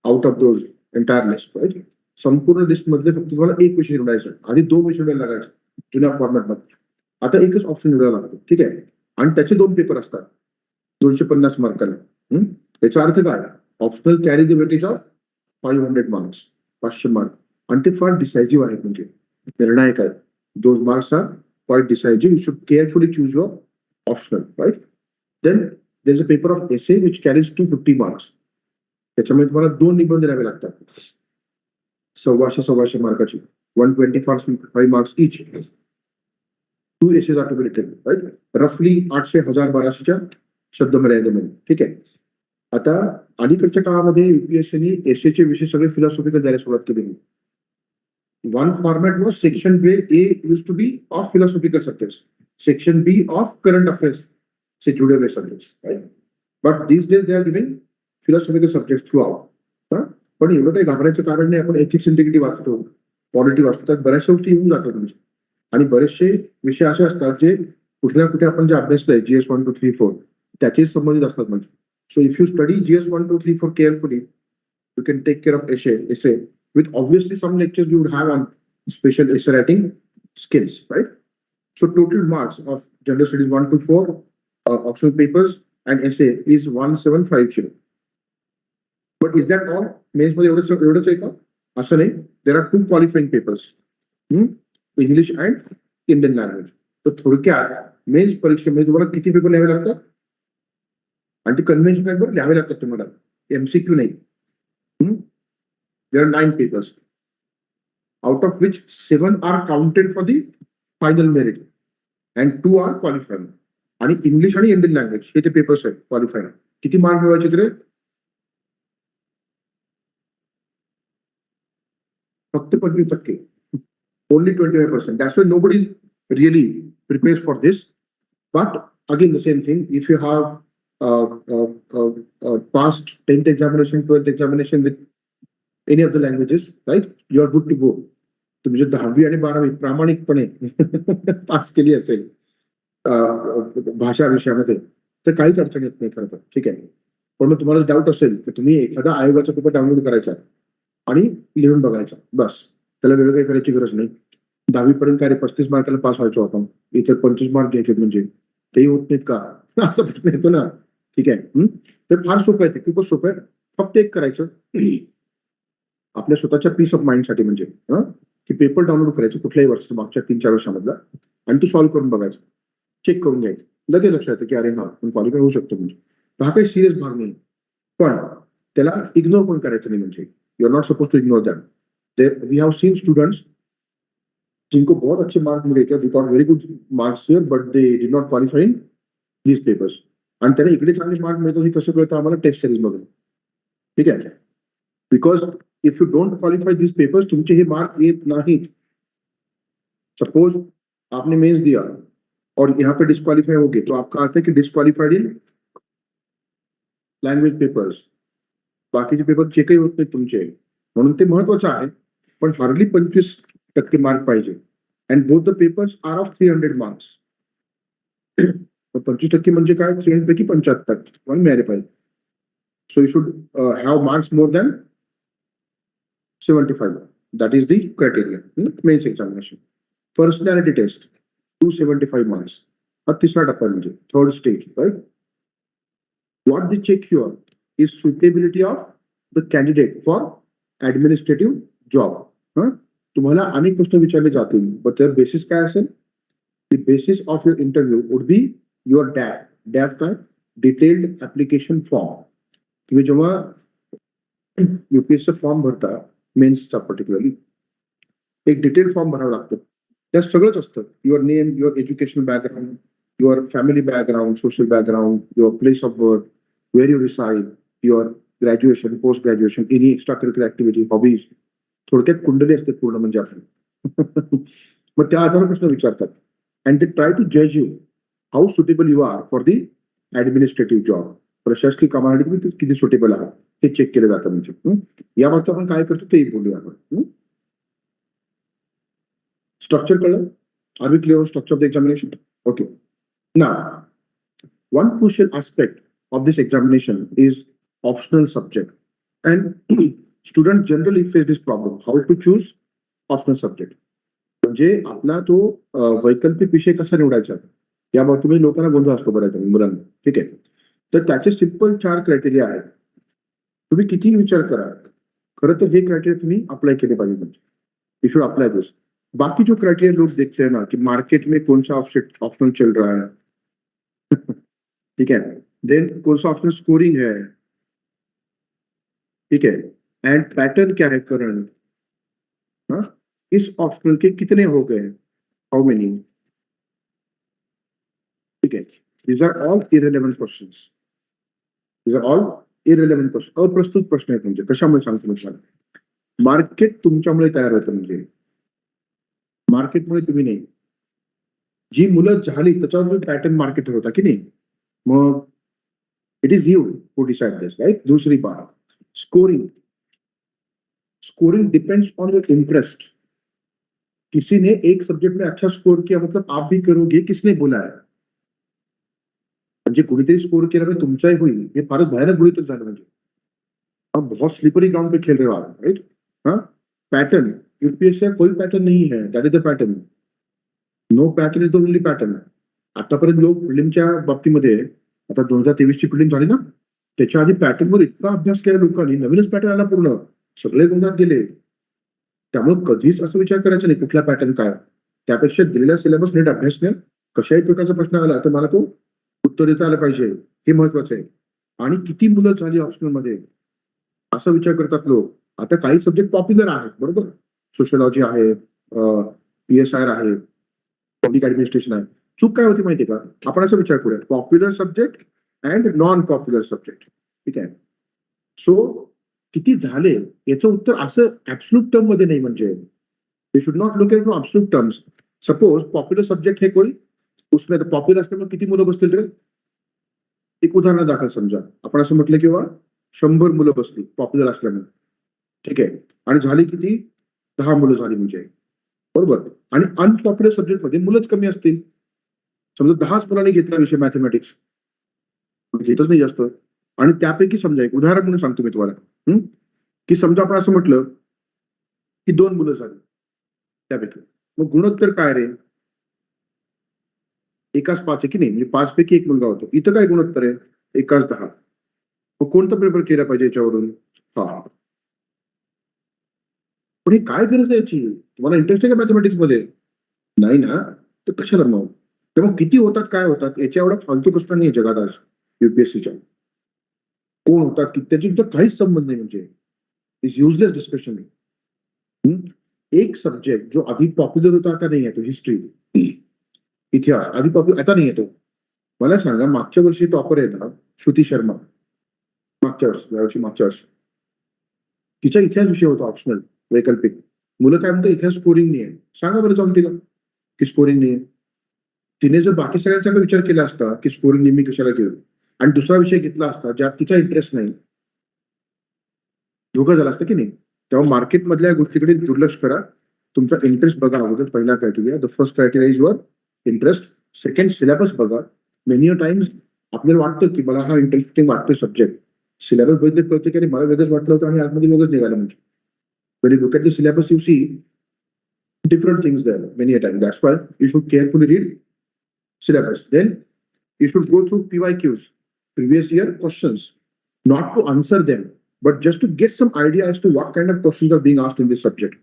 A: out of those entire list, right? संपूर्ण list मधले फक्त तुम्हाला एक विषय निवडायचा, आधी 2 विषय निवडायला लागायचे जुन्या फॉर्मॅट मध्ये. आता एकच ऑप्शन निवडायला लागतो, ठीक आहे. आणि त्याचे 2 पेपर असतात 250 मार्काला. याचा अर्थ काय? Optional carry the weightage of 500 marks, 500 mark, आणि ते फार डिसायझिव्ह आहे, म्हणजे निर्णायक आहे. Those marks are quite decisive. You should carefully choose your optional, right. Then there is a paper of essay which carries 250 marks. त्याच्यामध्ये तुम्हाला 2 निबंध लिहावे लागतात, 125 मार्काची, 125 marks each. 2 essays are to be written, right. रफली 800, 1200च्या शब्द मर्यादेमध्ये, ठीक आहे. आता अलीकडच्या काळामध्ये युपीएससीने एसेचे विषय सगळे फिलॉसॉफिकल द्यायला सुरुवात केली. One format was section A use to be of philosophical subjects, section B of current affairs से जुड़े हुए subjects, right. But these days they are giving philosophical subjects throughout. पण एवढं काही घाबरायचं कारण नाही. आपण एथिक्स इंटिग्रिटी वाचतो, पॉलिटी वाचतो, त्यात बऱ्याचशा गोष्टी येऊन जातात म्हणजे. आणि बरेचसे विषय असे असतात जे कुठे ना कुठे आपण जे अभ्यासलंय GS 1, 2, 3, 4 त्याचेच संबंधित असतात म्हणजे. So if you study GS 1, 2, 3, 4 carefully, you can take care of essay with obviously some lectures you would have on special essay writing skills, right? So total marks of general studies 1 to 4, optional papers and essay is 1750. But is that all? Mains मध्ये एवढंच आहे का? असं नाही. There are 2 qualifying papers, English and Indian language. तर थोडक्यात men's परीक्षेमध्ये तुम्हाला किती पेपर लिहावे लागतात? आणि ते कन्व्हेन्शन पेपर लिहावे लागतात तुम्हाला, MCQ नाही. There are 9 papers, out of which 7 are counted for the final merit and 2 are qualifying. आणि इंग्लिश आणि इंडियन लँग्वेज हे ते पेपर्स आहेत क्वालिफाईंग. किती मार्क मिळवायचे तरी? फक्त 25%, only 25%. That's why nobody really prepares for this. But again, the same thing. If you have passed 10th examination, 12th examination with any of the languages, right, you are good to go. तुम्ही जर 10वी आणि 12वी प्रामाणिकपणे pass केली असेल भाषा विषयामध्ये, तर काहीच अडचण येत नाही खरं तर, ठीक आहे. पण मग तुम्हाला डाऊट असेल तर तुम्ही एखादा आयोगाचा पेपर डाउनलोड करायचा आणि लिहून बघायचा, बस. त्याला वेगळं काही करायची गरज नाही. 10वी पर्यंत काय 35 मार्काला पास व्हायचो आपण, इतर 25 मार्क घ्यायचे म्हणजे तेही होत नाहीत का? असा प्रश्न येतो ना, ठीक आहे. तर फार सोपं आहे, ते खूपच सोपं आहे. फक्त एक करायचं आपल्या स्वतःच्या पीस ऑफ माइंड साठी, म्हणजे की पेपर डाउनलोड करायचं कुठल्याही वर्षाचा मागच्या 3-4 वर्षामधला, आणि तो सॉल्व्ह करून बघायचं, चेक करून घ्यायचं. लगेच लक्षात येतं की अरे हा आपण क्वालिफाय होऊ शकतो. म्हणजे हा काही सिरियस भाग नाही, पण त्याला इग्नोर पण करायचं नाही. म्हणजे you are not suppose to ignore that. We have seen students जिनको बहुत अच्छे मार्क्स मिले थे, they got very good marks here, but they did not qualify in these papers. आणि त्याला इकडे चांगले मार्क मिळतात हे कसं कळतं आम्हाला? टेस्ट सिरीज मधून, ठीक आहे. Because if you don't qualify this papers, तुमचे हे मार्क येत नाहीत. सपोज आपने मेंस दिया और यहाँ पे डिस्क्वालीफाई हो गए, तो आपका आता है कि डिस्क्वालिफाइड इन लँग्वेज पेपर्स. बाकीचे पेपर चेकही होत नाही तुमचे, म्हणून ते महत्वाचं आहे. पण हार्डली 25% मार्क पाहिजे. And both the papers are of 300 marks. 25% म्हणजे काय? 300 पैकी 75 पण मिळाले पाहिजे. So you should have marks more than 75. That is the criteria. Mains examination. Personality test, 275 marks. हा तिसरा टप्पा म्हणजे third stage, right. What they check here is suitability of the candidate for administrative job. तुम्हाला अनेक प्रश्न विचारले जातील, but their basis काय असेल? The basis of your interview would be your DAF. DAF काय? Detailed Application Form. तुम्ही जेव्हा UPSC फॉर्म भरता मेन्सचा पर्टिक्युलरली, एक डिटेल फॉर्म भरावा लागतो. त्यात सगळंच असतं. Your name, your educational background, your family background, social background, your place of birth, where you reside, your graduation, post graduation, any extra curricular activity, hobbies. थोडक्यात कुंडली असते पूर्ण म्हणजे आपण. मग त्या आधारे प्रश्न विचारतात. अँड दे ट्राय टू जज you how suitable you are for the administrative job. प्रशासकीय कामासाठी तुम्ही किती सुटेबल आहात हे चेक केलं जातं. म्हणजे याबाबत आपण काय करतो तेही बोलूया आपण. स्ट्रक्चर कळलं? Are we clear structure of the examination? Okay. Now one crucial aspect of this examination is optional subject, and students generally face this problem, how to choose optional subject. म्हणजे आपला तो वैकल्पिक विषय कसा निवडायचा याबाबतीत लोकांना गोंधळ असतो बऱ्याच मुलांना. ठीक आहे, तर त्याचे सिंपल 4 क्रायटेरिया आहेत. तुम्ही किती विचार करा, खरं तर हे क्रायटेरिया तुम्ही अप्लाई केले पाहिजे. म्हणजे यू शुड अप्लाई दिस. बाकी जो क्राइटेरिया लोग देखते हैं ना कि मार्केट में कौन सा ऑप्शनल चल रहा है, ठीक है, देन कौन सा ऑप्शनल स्कोरिंग है, ठीक है, एंड पैटर्न क्या है करंट, इस ऑप्शनल के कितने हो गए, हाउ मेनी, ठीक है. These are all irrelevant questions. These are all irrelevant question. अप्रस्तुत प्रश्न आहेत. म्हणजे कशामुळे सांगतो मी, मार्केट तुमच्यामुळे तयार होतं. म्हणजे मार्केटमुळे तुम्ही नाही. जी मुलं झाली त्याच्यावर पॅटर्न मार्केट होता की नाही, मग it is you who decide this, right. दूसरी बात, scoring. Scoring depends on your interest. किसी ने एक सब्जेक्ट में अच्छा स्कोर किया मतलब आप भी करोगे, किसने बोला है. म्हणजे कोणीतरी स्कोर केला म्हणजे तुमचाही होईल, हे फारच भयानक गृहीतच झालं. म्हणजे आप बहुत स्लिपरी ग्राउंड पे खेल रहे हो आप, राइट. हाँ, पैटर्न यूपीएससी का कोई पैटर्न नहीं है, that is the pattern. No pattern is the only pattern. आतापर्यंत लोक प्रिलिमच्या बाबतीमध्ये, आता 2023 ची प्रिलिम झाली ना, त्याच्या आधी पॅटर्नवर इतका अभ्यास केला लोकांनी, नवीनच पॅटर्न आला पूर्ण, सगळे गोंधळात गेले. त्यामुळे कधीच असं विचार करायचा नाही कुठला पॅटर्न काय. त्यापेक्षा दिलेला सिलेबस नीट अभ्यासणे, कशाही प्रकारचा प्रश्न आला तर मला तो उत्तर देता आलं पाहिजे, हे महत्वाचं आहे. आणि किती मुलं झाली ऑप्शनल मध्ये असा विचार करतात लोक. आता काही सब्जेक्ट पॉप्युलर आहेत, बरोबर. सोशियोलॉजी आहे, PSR आहे, पब्लिक ऍडमिनिस्ट्रेशन आहे. चूक काय होती माहितीये का, आपण असा विचार करूया, popular subject and non popular subject, ठीक आहे. सो किती झाले याचं उत्तर असं ऍब्सोल्यूट टर्म मध्ये नाही. म्हणजे we should not look at from absolute terms. Suppose popular subject है कोई, उसमें पॉप्युलर असल्यामुळे किती मुलं बसतील रे. एक उदाहरण दाखल समजा आपण असं म्हटलं किंवा 100 मुलं बसली पॉप्युलर असल्यामुळे, ठीक आहे, आणि झाली किती 10 मुलं झाली म्हणजे, बरोबर. आणि अनपॉप्युलर सब्जेक्ट मध्ये मुलंच कमी असतील. समजा 10च मुलांनी घेतला विषय मॅथमॅटिक्स, घेतच नाही जास्त. आणि त्यापैकी समजा एक उदाहरण म्हणून सांगतो मी तुम्हाला, की समजा आपण असं म्हटलं की 2 मुलं झाली त्यापैकी, मग गुणोत्तर काय रे, एकाच 5 आहे की नाही, म्हणजे 5 पैकी एक मुलगा होतो. इथं काय गुणोत्तर आहे, एकाच 10. मग कोणता पेपर केला पाहिजे याच्यावरून. हा, पण ही काय गरज आहे याची, तुम्हाला इंटरेस्ट आहे का मॅथमॅटिक्स मध्ये, नाही ना, तर कशाला मग. तर मग किती होतात काय होतात याच्या एवढा फालतू प्रश्न नाही जगात आज युपीएससीच्या. कोण होतात की त्याची काहीच संबंध नाही. म्हणजे इज युजलेस डिस्कशन. एक सब्जेक्ट जो आधी पॉप्युलर होता आता नाही येतो, हिस्ट्री, इतिहास, आधी पॉप्युलर आता नाही येतो. मला सांगा, मागच्या वर्षी टॉपर आहे ना श्रुती शर्मा, मागच्या वर्षी तिचा इतिहास विषय होता ऑप्शनल वैकल्पिक. मुलं काय म्हणतात इतिहास स्कोरिंग नाही आहे. सांगा बरं जाऊन तिला की स्कोरिंग नाही आहे. तिने जर बाकी सगळ्यांसाठी विचार केला असता की स्कोरिंग नेहमी कशाला घेऊ, आणि दुसरा विषय घेतला असता ज्यात तिचा इंटरेस्ट नाही, धोका झाला असतं की नाही. तेव्हा मार्केट मधल्या गोष्टीकडे दुर्लक्ष करा. तुमचा इंटरेस्ट बघा अगोदर, पहिला criteria. The first criteria is your interest. Second, syllabus बघा. मेनी टाइम्स आपल्याला वाटतं की मला हा इंटरेस्टिंग वाटतोय सब्जेक्ट, सिलेबस बघितले कळते की मला वेगळंच वाटलं होतं आणि आतमध्ये वेगळंच निघालं. म्हणजे when you look at the syllabus you see different things there many a time. That's why you should carefully read syllabus. Then you should go through PYQs, previous year questions, not to answer them but just to get some idea as to what kind of questions are being asked in this subject.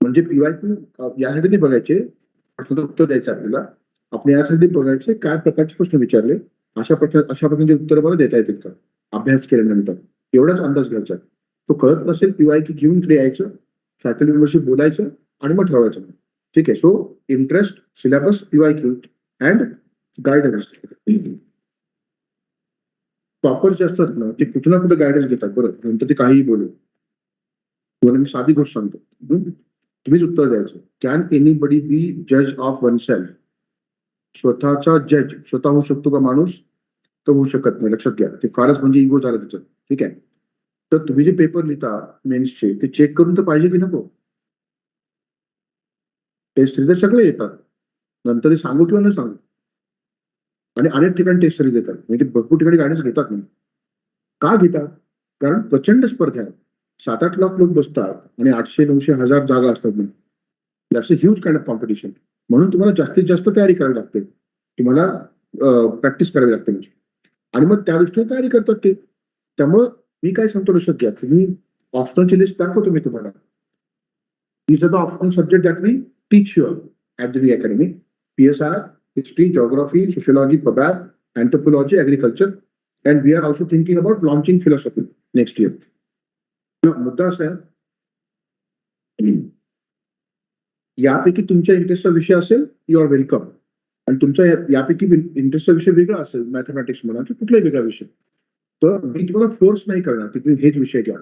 A: म्हणजे PYQ यासाठी नाही बघायचे प्रश्नाचं उत्तर द्यायचं आपल्याला, आपण यासाठी बघायचे काय प्रकारचे प्रश्न विचारले, अशा प्रकारचे उत्तर मला देता येतील का अभ्यास केल्यानंतर, एवढाच अंदाज घ्यायचा. तो कळत नसेल PYQ घेऊन इकडे यायचं, फॅकल्टी मेंबरशी बोलायचं आणि मग ठरवायचं. ठीक आहे. So interest, syllabus, PYQ and guidance. Topper जे असतात ना ते कुठे ना कुठे गायडन्स घेतात, बरं, नंतर ते काहीही बोलू. तुम्हाला मी साधी गोष्ट सांगतो, तुम्हीच उत्तर द्यायचं. कॅन एनीबडी बी जज ऑफ वन सेल्फ. स्वतःचा जज स्वतः होऊ शकतो का माणूस. तर होऊ शकत नाही, लक्षात घ्या. ते फारच म्हणजे इगो झालं त्याचं. ठीक आहे. तर तुम्ही जे पेपर लिहिता मेन्सचे ते चेक करून तर पाहिजे की नको. टेस्ट रिझल्ट सगळे येतात, नंतर ते सांगू किंवा न सांगू. आणि अनेक ठिकाणी टेस्ट सिरीज येतात, म्हणजे भरपूर ठिकाणी गायडन्स घेतात नाही. का घेतात? कारण प्रचंड स्पर्धा आहे. 7-8 लाख लोक बसतात आणि 800-900-1000 जागा असतात. That's a huge kind of competition. म्हणून तुम्हाला जास्तीत जास्त तयारी करावी लागते, तुम्हाला प्रॅक्टिस करावी लागते म्हणजे. आणि मग त्या दृष्टीने तयारी करतात ते. त्यामुळं मी काय सांगतो लक्षात घ्या, तुम्ही ऑप्शनची लिस्ट दाखवतो मी तुम्हाला. These are the optional subjects that we teach you at the academy: PSR, history, geography, sociology, Bapat, anthropology, agriculture, and we are also thinking about launching philosophy next year. मुद्दा असा आहे, यापैकी तुमच्या इंटरेस्टचा विषय असेल, यू आर वेलकम. आणि तुमच्या यापैकी इंटरेस्टचा विषय वेगळा असेल, मॅथमॅटिक्स म्हणा की कुठलाही वेगळा विषय, तर मी तुम्हाला फोर्स नाही करणार की तुम्ही हेच विषय घ्या,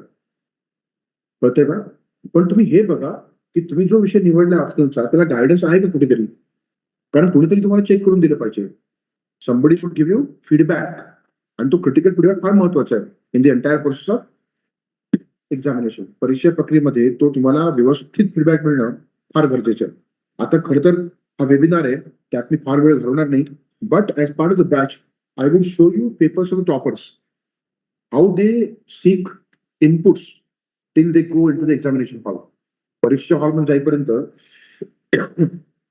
A: कळतंय का? पण तुम्ही हे बघा की तुम्ही जो विषय निवडला ऑप्शनलचा त्याला गायडन्स आहे का कुठेतरी. कारण कुणीतरी तुम्हाला चेक करून दिलं पाहिजे. somebody should give you feedback, आणि तो क्रिटिकल फीडबॅक फार महत्वाचा आहे in the entire process of examination. परीक्षा प्रक्रियेमध्ये तो तुम्हाला व्यवस्थित फीडबॅक मिळणं फार गरजेचं आहे. आता खरं तर हा वेबिनार आहे, त्यात मी फार वेळ घालवणार नाही, but as part of the batch I will show you papers of the toppers, how they seek inputs till they go in to the examination hall. परीक्षा हॉल मध्ये जाईपर्यंत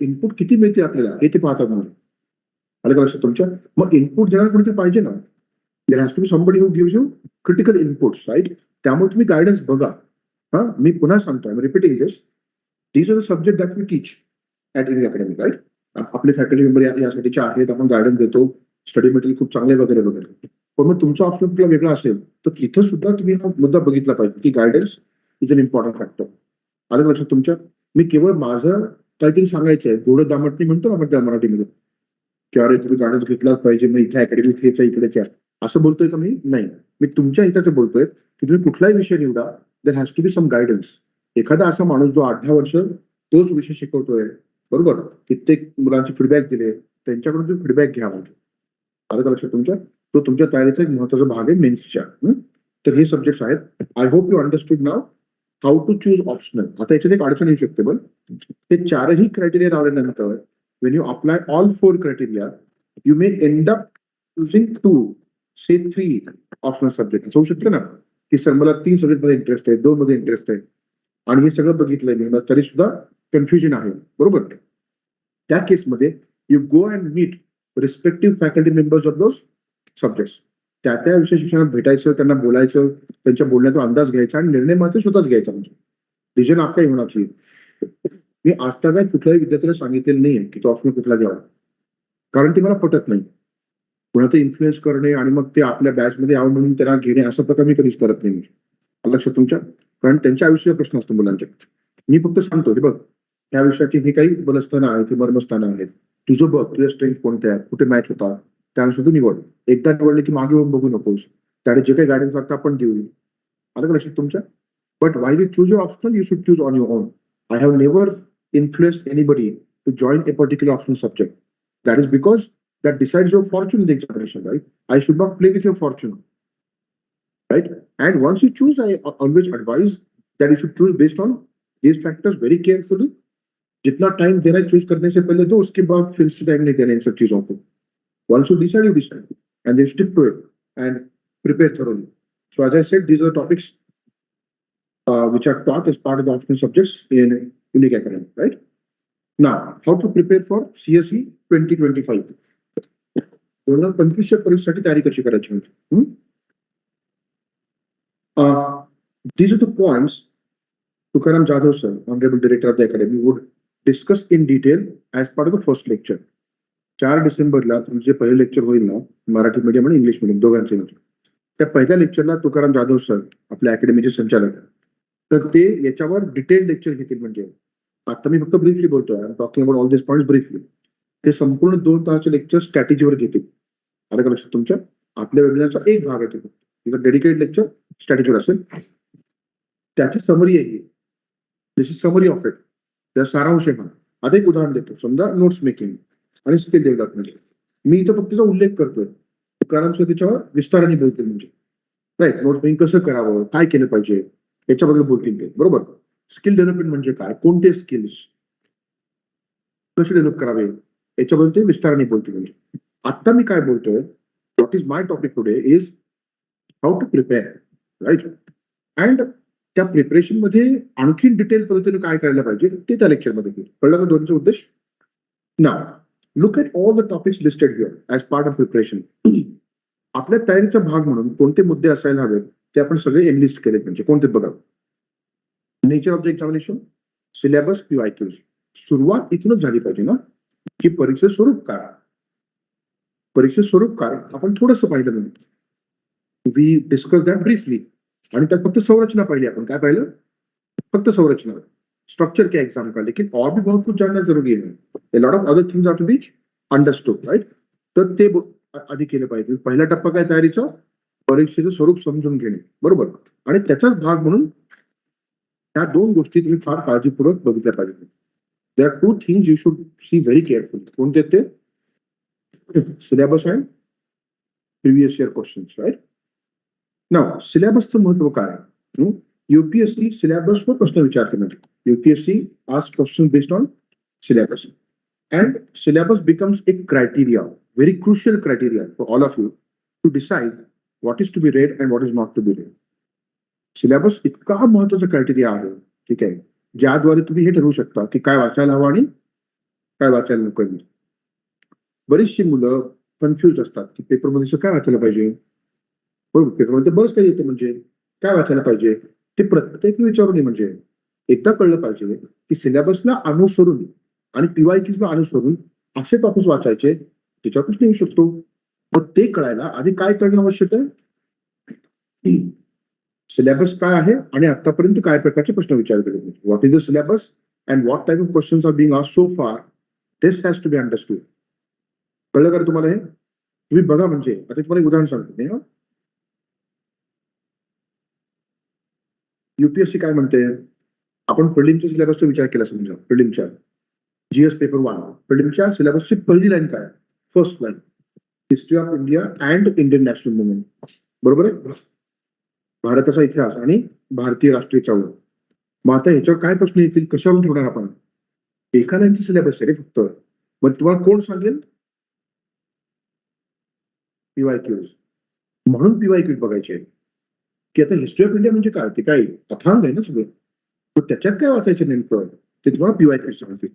A: इनपुट किती मिळते आपल्याला हे ते पाहतात म्हणून. आलं का लक्षात तुमच्या? मग इनपुट देणार कोणीतरी पाहिजे ना. There has to be somebody who gives you critical inputs, right? त्यामुळे तुम्ही गायडन्स बघा. हा, मी पुन्हा सांगतो, I am repeating this. These are the subject that we teach at Indian Academy, right? आपले फॅकल्टी मेंबर यासाठीचे आहेत, आपण गायडन्स देतो, स्टडी मटेरियल खूप चांगले वगैरे वगैरे. पण मग तुमचा ऑप्शन कुठला वेगळा असेल तर तिथं सुद्धा तुम्ही हा मुद्दा बघितला पाहिजे की guidance is an important factor. आलं लक्षात तुमच्या? मी केवळ माझं काहीतरी सांगायचं आहे, गोड दामटणी म्हणतो ना आपण त्या मराठीमध्ये, की अरे तुम्ही गायडन्स घेतलाच पाहिजे, मग इथे अकॅडमीत हेच आहे, इकडेच आहे, असं बोलतोय का मी? नाही. मी तुमच्या हिताचं बोलतोय की तुम्ही कुठलाही विषय निवडा, there has to be some guidance. एखादा असा माणूस जो 8-10 वर्ष तोच विषय शिकवतोय, बरोबर, कित्येक मुलांचे फीडबॅक दिले, त्यांच्याकडून तुम्ही फीडबॅक घ्या. म्हणजे आलं का लक्षात तुमच्या? तो तुमच्या तयारीचा एक महत्वाचा भाग आहे मेन्सच्या. तर हे सब्जेक्ट आहेत. I hope you understood now how to choose optional. आता याच्यात एक अडचण येऊ शकते, पण ते 4ही क्रायटेरिया लावल्यानंतर when you apply all 4 criteria, you may end up choosing 2, say 3 optional subjects. होऊ शकतं ना की सर मला 3 सब्जेक्ट मध्ये इंटरेस्ट आहे, 2 मध्ये इंटरेस्ट आहे, आणि हे सगळं बघितलंय मी, तरी सुद्धा कन्फ्युजन आहे, बरोबर? त्या केसमध्ये you go and meet respective faculty members of those subjects. त्या विषय शिक्षणात भेटायचं, त्यांना बोलायचं, त्यांच्या बोलण्याचा अंदाज घ्यायचा आणि निर्णय मात्र स्वतःच घ्यायचा. म्हणजे डिसिजन आपल्या होणार चाहिए. मी आजतागायत कुठल्याही विद्यार्थ्याला सांगितलेलं नाहीये की तो ऑप्शन कुठला घ्यावा, कारण ते मला पटत नाही. कुणाचं इन्फ्लुएन्स करणे आणि मग ते आपल्या बॅचमध्ये यावं म्हणून त्याला घेणे, असा प्रकार मी कधीच करत नाही. लक्षात तुमच्या? कारण त्यांच्या आयुष्याचा प्रश्न असतो मुलांच्या. मी फक्त सांगतो, हे बघ, त्या विषयाची ही काही बलस्थानं आहेत, ही मर्मस्थानं आहेत, तुझं बघ, तुझ्या स्ट्रेंथ कोणत्या आहेत, कुठे मॅच होतात, त्यानुसार तू निवड. एकदा निवडले की मागे येऊन बघू नकोस, त्याने जे काही गायडन्स लागतं आपण देऊ. आलं का लक्षात तुमच्या? But while you choose your optional, you should choose on your own. I have never influenced anybody to join a particular optional subject. That is because that decides your fortune in the examination, right? I should not play with your fortune, right? And once you choose, I always advise that you should choose based on these factors very carefully. जितना time देना है choose करने से पहले तो उसके बाद फिर से time नहीं देना in सब चीजों को. Once you decide, you decide, and then stick to it and prepare thoroughly. So as I said, these are the topics which are taught as part of the optional subjects in Unique Academy, right? Now, how to prepare for CSE 2025. 2025च्या परीक्षेसाठी तयारी कशी करायची म्हणजे? These are the points Tukaram Jadhav sir, Honorable Director of the Academy, would discuss in detail as part of the first lecture. 4 डिसेंबरला तुमचे पहिले lecture होईल ना, मराठी मीडियम आणि इंग्लिश मीडियम दोघांचे. त्या पहिल्या लेक्चरला तुकाराम जाधव सर, आपल्या अकॅडमीचे संचालक, तर ते याच्यावर डिटेल लेक्चर घेतील. म्हणजे आता मी फक्त ब्रीफली बोलतोय, talking about all this points briefly. ते संपूर्ण 2 तासाचे लेक्चर स्ट्रॅटेजीवर घेतील. आलं का लक्षात तुमच्या? आपल्या वेबिनारचा एक भाग आहे तिथं डेडिकेटेड लेक्चर स्ट्रॅटेजीवर असेल. त्याची समरी आहे, दिस इज समरी ऑफ इट, त्या सारांश आहे. आता एक उदाहरण देतो. समजा नोट्स मेकिंग आणि स्किल डेव्हलपमेंट. मी इथं फक्त उल्लेख करतोय, कारण त्याच्यावर विस्ताराने बोलतील, म्हणजे राईट. नोट्स मेकिंग कसं करावं, काय केलं पाहिजे याच्याबद्दल बोलतील ते, बरोबर. स्किल डेव्हलपमेंट म्हणजे काय, कोणते स्किल्स कसे डेव्हलप करावे याच्याबद्दल ते विस्ताराने बोलतील. म्हणजे आता मी काय बोलतोय, what is my topic today is how to prepare, right. अँड त्या प्रिपरेशन मध्ये आणखी डिटेल पद्धतीने काय करायला पाहिजे ते त्या लेक्चर मध्ये घेऊ. कळलं का दोन्हीचा उद्देश? Now look at all the topics listed here as part of preparation. आपल्या तयारीचा भाग म्हणून कोणते मुद्दे असायला हवेत ते आपण सगळे एनलिस्ट केले. म्हणजे कोणते बघा, nature of the examination, syllabus, PYQs. सुरुवात इथूनच झाली पाहिजे ना, की परीक्षेचं स्वरूप काय, परीक्षेचं स्वरूप काय आपण थोडंसं पाहिलं नाही. We discuss that briefly. आणि त्यात फक्त संरचना पाहिली आपण. काय पाहिलं? फक्त संरचना, स्ट्रक्चर क्या एग्जाम का, लेकिन और भी बहुत कुछ जानना जरूरी है. A lot of other things are to be understood, right? तर ते आधी केलं पाहिजे. पहिला टप्पा काय तयारीचा, परीक्षेचं स्वरूप समजून घेणे, बरोबर. आणि त्याचाच भाग म्हणून त्या दोन गोष्टी तुम्ही फार काळजीपूर्वक बघितल्या पाहिजे. There are two things you should see very carefully. कोणते ते? Syllabus and previous year questions, right. नाव सिलेबसचं महत्व काय? UPSC सिलेबसवर प्रश्न विचारते. म्हणजे UPSC asks questions based on syllabus, and syllabus becomes a criteria, very crucial criteria for all of you to decide what is to be read and what is not to be read. Syllabus इतका महत्वाचा criteria आहे, ठीक आहे, ज्याद्वारे तुम्ही हे ठरवू शकता की काय वाचायला हवं आणि काय वाचायला नको. बरीचशी मुलं कन्फ्युज असतात की पेपरमध्ये काय वाचायला पाहिजे, बरोबर. पेपरमध्ये बरंच काही येते, म्हणजे काय वाचायला पाहिजे ते प्रत्येक विचारून. म्हणजे एकदा कळलं पाहिजे की सिलेबसला अनुसरून आणि PYQला अनुसरून असे टॉपिक्स वाचायचे त्याच्यावर प्रश्न येऊ शकतो. मग ते कळायला आधी काय करणं आवश्यक आहे? सिलेबस काय आहे आणि आतापर्यंत काय प्रकारचे प्रश्न विचारले गेले. What is the syllabus and what type of questions are being asked so far, this has to be understood. कळलं का तुम्हाला हे? तुम्ही बघा. म्हणजे आता तुम्हाला एक उदाहरण सांगतो. UPSC काय म्हणते, आपण प्रिलिमच्या सिलेबसचा विचार केला समजा. प्रिलिमच्या GS पेपर 1 प्रिलिमच्या सिलेबसची पहिली लाईन काय? First line, history of India and Indian national movement, बरोबर आहे. भारताचा इतिहास आणि भारतीय राष्ट्रीय चळवळ. मग आता ह्याच्यावर काय प्रश्न येतील, कशावरून ठेवणार आपण? एका लाईनचा सिलेबस आहे रे फक्त. मग तुम्हाला कोण सांगेल? PYQs. म्हणून PYQs बघायचे की आता हिस्ट्री ऑफ इंडिया म्हणजे काय, ते काय अथांग आहे ना सगळं. तर त्याच्यात काय वाचायचं नेमकं ते तुम्हाला PYQs सांगतील.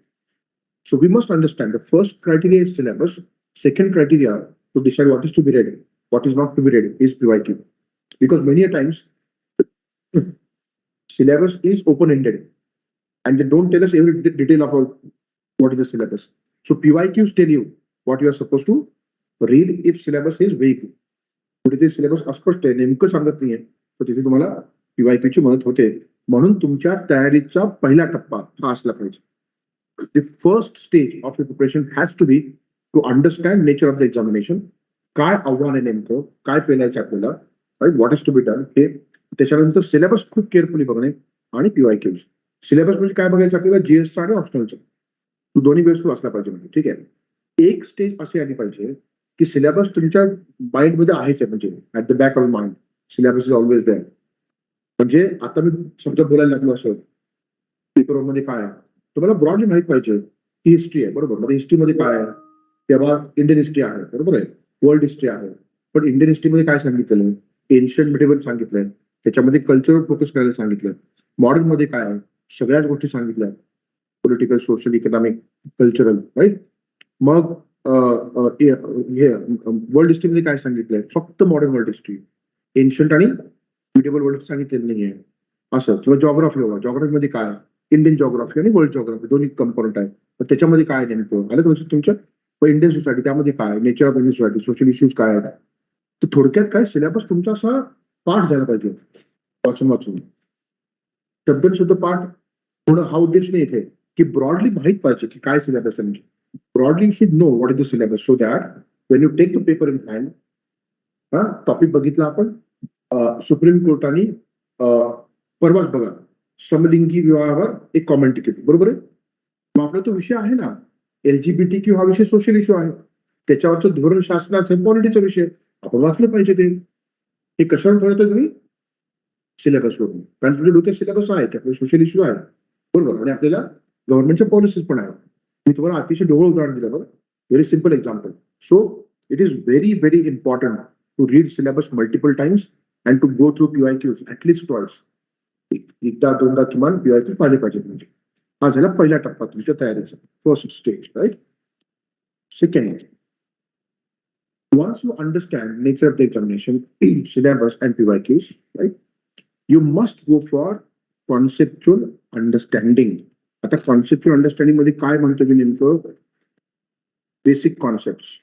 A: So we must understand the first criteria is syllabus. Second criteria to decide what is to be read, what is not to be read is PYQ. Because many a times syllabus is open-ended and they don't tell us every detail about what is the syllabus. So PYQs tell you what you are supposed to read if syllabus is vague. पुढे ते syllabus अस्पष्ट आहे, नेमकं सांगत नाहीये, तर तिथे तुम्हाला PYQ ची मदत होते. म्हणून तुमच्या तयारीचा पहिला टप्पा हा असला पाहिजे. The first stage of your preparation has to be to understand nature of the examination. काय आव्हान आहे नेमकं, काय पेलायचं आपल्याला, right, what is to be done. हे त्याच्यानंतर सिलेबस खूप केअरफुली बघणे आणि PYQs. सिलेबस म्हणजे काय बघायचं आपल्याला, GSचा आणि ऑप्शनलचं. तू दोन्ही बेस वाचला पाहिजे. म्हणजे ठीक आहे, एक स्टेज अशी आली पाहिजे की सिलेबस तुमच्या माइंड मध्ये आहेच आहे. म्हणजे at the back of mind syllabus is always there. म्हणजे आता मी समजा बोलायला लागलो असं पेपर मध्ये काय आहे, तुम्हाला ब्रॉडली माहित पाहिजे की हिस्ट्री आहे, बरोबर. मध्ये हिस्ट्रीमध्ये काय आहे, तेव्हा इंडियन हिस्ट्री आहे, बरोबर आहे, वर्ल्ड हिस्ट्री आहे. पण इंडियन हिस्ट्रीमध्ये काय सांगितलं, एन्शियंट मिडिवल सांगितलंय, त्याच्यामध्ये कल्चरवर फोकस करायला सांगितलं. मॉडर्न मध्ये काय आहे, सगळ्याच गोष्टी सांगितल्या, political, social, economic, cultural, right. मग वर्ल्ड हिस्ट्रीमध्ये काय सांगितलंय, फक्त मॉडर्न वर्ल्ड हिस्ट्री, एन्शियंट आणि मिडिवल वर्ल्ड सांगितलेलं नाहीये असं. किंवा जॉग्राफी बघा, जॉग्राफीमध्ये काय, इंडियन जॉग्राफी आणि वर्ल्ड जॉग्राफी दोन्ही कंपोनंट आहे. तर त्याच्यामध्ये काय नेमकं आलं तुमच्या इंडियन सोसायटी, त्यामध्ये काय nature of Indian society, social issues काय आहेत. तर थोडक्यात काय सिलेबस तुमचा असा पाठ झाला पाहिजे, वाचून वाचून शब्द पाठ थोडं. हा उद्देश नाही इथे की ब्रॉडली माहित पाहिजे की काय सिलेबस आहे. म्हणजे broadly you should know what is the syllabus, so that when you take the paper in hand. हा टॉपिक बघितला आपण, सुप्रीम कोर्टाने परवाच बघा समलिंगी विवाहावर एक कॉमेंट केली, बरोबर आहे. मग आपला तो विषय आहे ना, LGBTQ हा विषय सोशल इश्यू आहे, त्याच्यावरचं धोरण शासनाचं पॉलिटीचा विषय. आपण वाचलं पाहिजे ते. हे कशावर ठरवतं तुम्ही? सिलेबसवरून. कारण तुमच्या डोक्यात सिलेबस आहे की आपले सोशल इश्यू आहे, बरोबर, आणि आपल्याला गव्हर्नमेंटच्या पॉलिसीज पण आहेत. मी तुम्हाला अतिशय ढोबळ उदाहरण दिलं बघा, very simple example. So it is very very important to read syllabus multiple times and to go through PYQs at least twice. एकदा दोनदा किमान PYQ पाहिले पाहिजेत. म्हणजे हा झाला पहिला टप्पा तुमच्या तयारीचा, first stage, right. Second, once you understand nature of the examination, syllabus and PYQs, right, you must go for conceptual understanding. आता conceptual understanding मध्ये काय म्हणतो मी नेमकं? Basic concepts.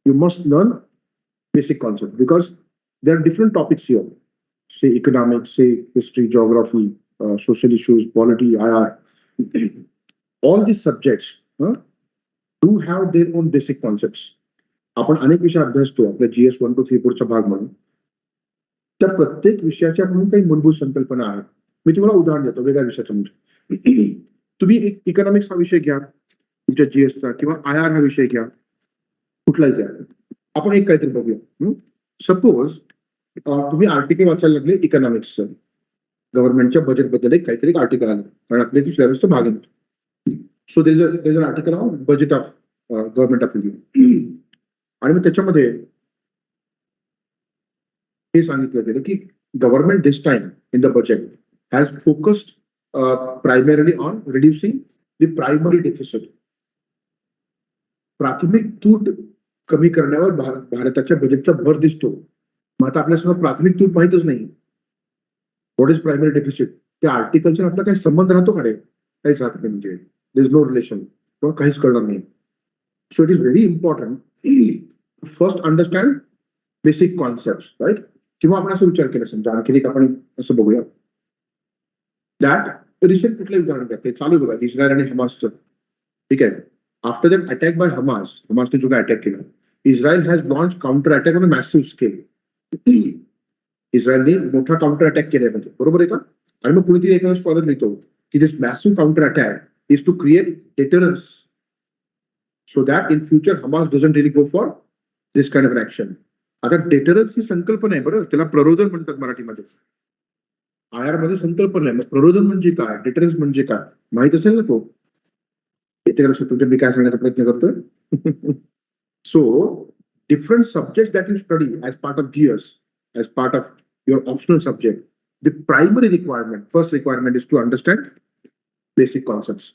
A: You must learn basic concepts because there are different topics here. Say economics, say history, geography, social issues, polity, IR. All these subjects do have their own basic concepts. आपण अनेक विषय अभ्यासतो आपल्या GS 1 to 3 पुढचा भाग म्हणून. त्या प्रत्येक विषयाच्या म्हणून काही मूलभूत संकल्पना आहेत. मी तुम्हाला उदाहरण देतो वेगळ्या विषयाचं. म्हणजे तुम्ही एक इकॉनॉमिक्स हा विषय घ्या तुमच्या GSचा, किंवा IR हा विषय घ्या, कुठलाही घ्या. आपण एक काहीतरी बघूया. सपोज तुम्ही आर्टिकल वाचायला लागले इकॉनॉमिक्सचं, गव्हर्नमेंटच्या बजेट बद्दल एक काहीतरी आर्टिकल आलं, कारण आपल्या सिलेबसचा भाग आहे. So there is an article on budget of government of India, आणि मग त्याच्यामध्ये हे सांगितलं गेलं की government this time in the budget has focused primarily on reducing the primary deficit. प्राथमिक तूट कमी करण्यावर भारताच्या बजेटचा भर दिसतो. मग आता आपल्यासमोर प्राथमिक तूट माहितच नाही, व्हॉट इज प्रायमरी डेफिसिट. त्या आर्टिकलचा आपला काही संबंध राहतो का रे? काहीच राहत नाही. म्हणजे देयर इज नो रिलेशन, किंवा काहीच कळणार नाही. So it is very important to first understand basic concept, right. किंवा आपण असं विचार केला, समजा आणखी एक आपण असं बघूया, दॅट रिसेंट कुठलं उदाहरण घ्या, ते चालू बघा इस्रायल आणि हमासचं. ठीक आहे. आफ्टर दॅट अटॅक बाय हमासने जो काय अटॅक केला, Israel has launch counter attack on a massive scale. इस्रायलने मोठा काउंटर अटॅक केलाय, म्हणजे बरोबर आहे का? आणि मग कुणीतरी एखादा स्कॉलर लिहितो की this massive counter attack is to create deterrence so that in future Hamas doesn't really go for this kind of action. आता डेटरन्स ही संकल्पना आहे, बरं, त्याला प्ररोधन म्हणतात मराठीमध्ये. IR मध्ये संकल्पना आहे. मग प्ररोधन म्हणजे काय, डेटरन्स म्हणजे काय, माहित असेल ना तो. येते लक्षात तुमच्या मी काय सांगण्याचा प्रयत्न करतोय. So different subjects that you study as part of GS, as part of your optional subject, the primary requirement, first requirement is to understand basic concepts.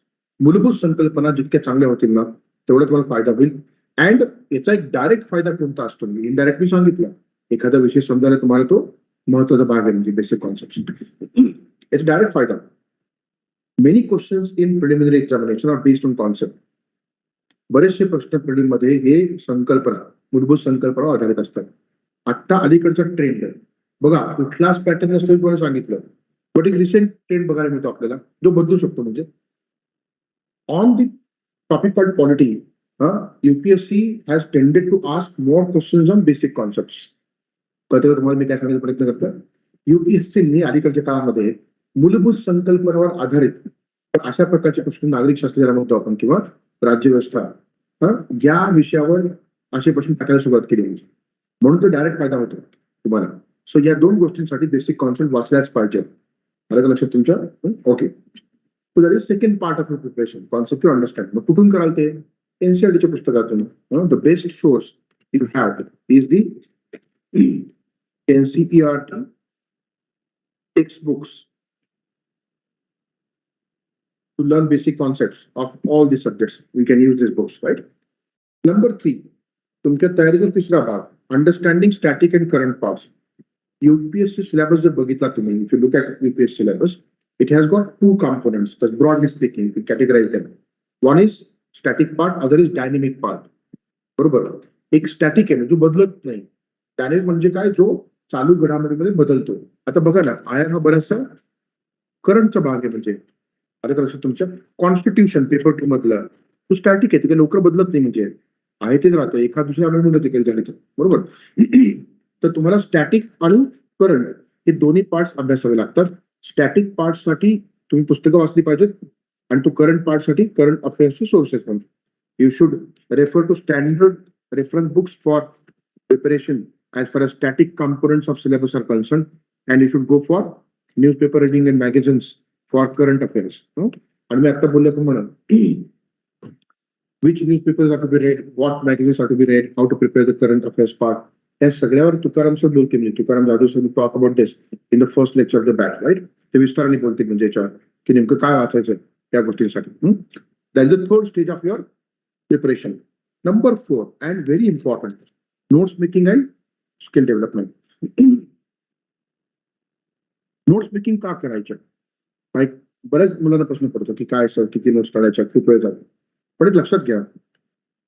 A: मूलभूत संकल्पना जितक्या चांगल्या होतील ना तेवढा तुम्हाला फायदा होईल. अँड याचा एक डायरेक्ट फायदा कोणता असतो, मी इनडायरेक्टली सांगितलं. एखादा विषय समजायला तुम्हाला तो महत्वाचा भाग आहे, म्हणजे बेसिक कॉन्सेप्ट. याचा डायरेक्ट फायदा. Many questions in preliminary examination are based on concept. बरेचसे प्रश्न प्रिलिम मध्ये हे संकल्पना, मूलभूत संकल्पना आधारित असतात. आता अलीकडचा ट्रेंड बघा, कुठलाच पॅटर्न नसतो तुम्हाला सांगितलं, बट एक रिसेंट ट्रेंड बघायला मिळतो आपल्याला, जो बदलू शकतो. म्हणजे on the topic called polity, UPSC has tended to ask more questions on basic concepts. कळतं तुम्हाला मी काय सांगण्याचा प्रयत्न करतो? UPSC अलीकडच्या काळामध्ये मूलभूत संकल्पनेवर आधारित अशा प्रकारचे प्रश्न, नागरिक शास्त्र ज्याला म्हणतो आपण, किंवा राज्यव्यवस्था, या विषयावर असे प्रश्न टाकायला सुरुवात केली. म्हणून तो डायरेक्ट फायदा होतो तुम्हाला. सो या दोन गोष्टींसाठी बेसिक कॉन्सेप्ट वाचल्याच पाहिजे. आलं का लक्षात तुमच्या? Okay. So that is second part of your preparation, concept to understand. मग कुठून कराल ते? NCERTच्या पुस्तकातून. The best source you have is the NCERT textbooks to learn basic concepts of all the subjects. We can use these books, right? Number 3, तुमच्या तयारीचा तिसरा भाग, understanding static and current parts. UPSC syllabus जर बघितला तुम्ही, if you look at UPSC syllabus, it has got 2 components. That's broadly speaking, you categorize them. One is static part, other is dynamic part. बरोबर. एक static आहे जो बदलत नाही. Dynamic म्हणजे काय, जो चालू घडामोडीमध्ये बदलतो. आता बघा ना, IR हा बराचसा करंटचा भाग आहे. म्हणजे आता लक्षात तुमच्या कॉन्स्टिट्यूशन पेपर 2 मधला तो स्टॅटिक आहे, ते लवकर बदलत नाही. म्हणजे आहे तेच राहतं, एखाद दुसऱ्या अमेंडमेंट होते झालं, बरोबर. तर तुम्हाला स्टॅटिक आणि करंट हे दोन्ही पार्ट्स अभ्यासावे लागतात. स्टॅटिक पार्ट साठी तुम्ही पुस्तकं वाचली पाहिजेत, आणि तो करंट पार्ट साठी करंट अफेअर्सचे सोर्सेस. पण you should refer to standard reference books for preparation as far as static components of syllabus are concerned, and you should go for newspaper reading and magazines for current affairs. आणि मी आता बोलल्याप्रमाणे which newspapers are to be read, what magazines are to be read, how to prepare the current affairs part. या सगळ्यावर Tukaram sir बोलतील, म्हणजे Tukaram Jadhav sir talk about this in the first lecture of the batch, right. ते विस्ताराने बोलतील म्हणजे याच्यावर की नेमकं काय वाचायचं त्या गोष्टींसाठी. That is the third stage of your preparation. Number 4 and very important, notes making and skill development. Notes making का करायचं, बऱ्याच मुलांना प्रश्न पडतो की काय सर किती नोट्स काढायच्या, खूप वेळ जातो. पण एक लक्षात घ्या,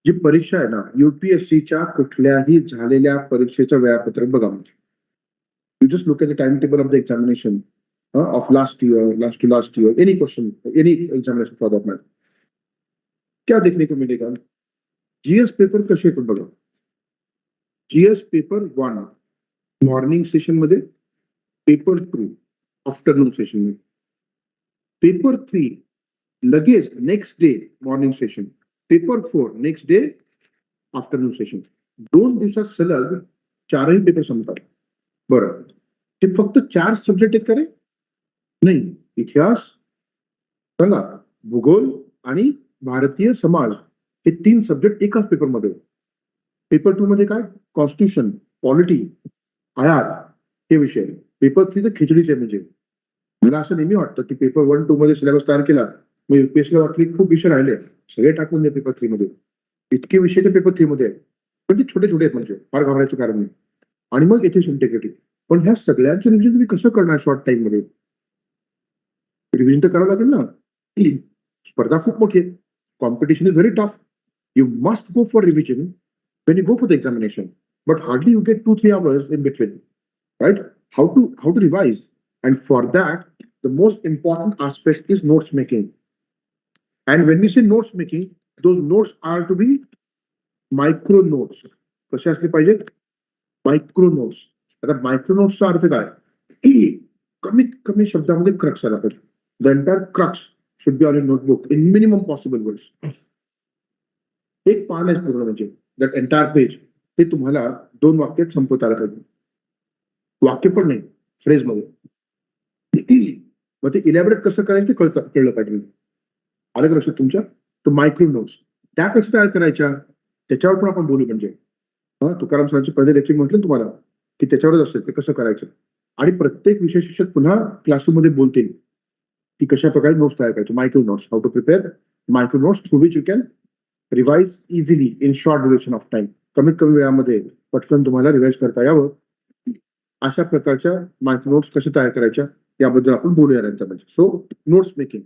A: जी परीक्षा आहे ना, युपीएससीच्या कुठल्याही झालेल्या परीक्षेचं वेळापत्रक बघा. You just look at the time table of the examination of last year, last to last year, any question, any examination for that matter, क्या देखने को मिलेगा. जीएस पेपर कसे येतात बघा. जीएस पेपर 1 मॉर्निंग सेशन मध्ये, पेपर 2 आफ्टरनून सेशन मध्ये, paper 3 लगेच next day morning session, paper 4 next day afternoon session. 2 दिवसात सलग 4ही पेपर संपतात. बरं, हे फक्त 4 सब्जेक्ट आहेत का रे? नाही. इतिहास सांगा, भूगोल आणि भारतीय समाज हे 3 सब्जेक्ट एकाच पेपरमध्ये. पेपर 2 मध्ये काय, कॉन्स्टिट्यूशन, पॉलिटी, आयात हे विषय. पेपर 3 तर खिचडीचे. म्हणजे मला असं नेहमी वाटतं की पेपर 1, 2 मध्ये सिलेबस तयार केला, मग युपीएससीला वाटली खूप विषय राहिले, सगळे टाकून दे पेपर 3 मध्ये. इतके विषय तर पेपर 3 मध्ये आहेत, पण ते छोटे छोटे आहेत, म्हणजे फार घाबरायचं कारण नाही. आणि मग येथे इंटिग्रिटी. पण ह्या सगळ्यांचं रिव्हिजन तुम्ही कसं करणार शॉर्ट टाइम मध्ये? रिव्हिजन तर करावं लागेल ना. स्पर्धा खूप मोठी आहे, competition is very tough. You must go for revision when you go for the examination, but hardly you get 2-3 hours in between, right? How to revise, and for that the most important aspect is notes making. And when we say notes making, those notes are to be micro notes. कसे असले पाहिजेत? Micro notes. आता micro नोट्सचा अर्थ काय? कमीत कमी शब्दामध्ये crux आला पाहिजे. The entire crux should be on a notebook in minimum possible words. एक पान आहे पूर्ण, म्हणजे दॅट एंटायर पेज, ते तुम्हाला 2 वाक्यात संपवता आलं पाहिजे. वाक्य पण नाही, फ्रेज मध्ये. मग ते इलॅबोरेट कसं करायचं ते कळलं पाहिजे. आलं का लक्षात तुमच्या? तो मायक्रो नोट्स त्या कशा तयार करायच्या त्याच्यावर पण आपण बोलू. म्हणजे तुकाराम सरांचे पहिले लेक्चर म्हटलं तुम्हाला की त्याच्यावरच असेल ते कसं करायचं. आणि प्रत्येक विषय शिक्षक पुन्हा क्लासरूम मध्ये बोलतील की कशा प्रकारे नोट्स तयार करायचे. Micro notes, how to prepare micro notes through which you can revise easily in short duration of time. कमीत कमी वेळामध्ये पटकन तुम्हाला रिवाइज करता यावं, अशा प्रकारच्या मायक्रो नोट्स कशा तयार करायच्या याबद्दल आपण बोलूया यांच्यामध्ये. So notes making,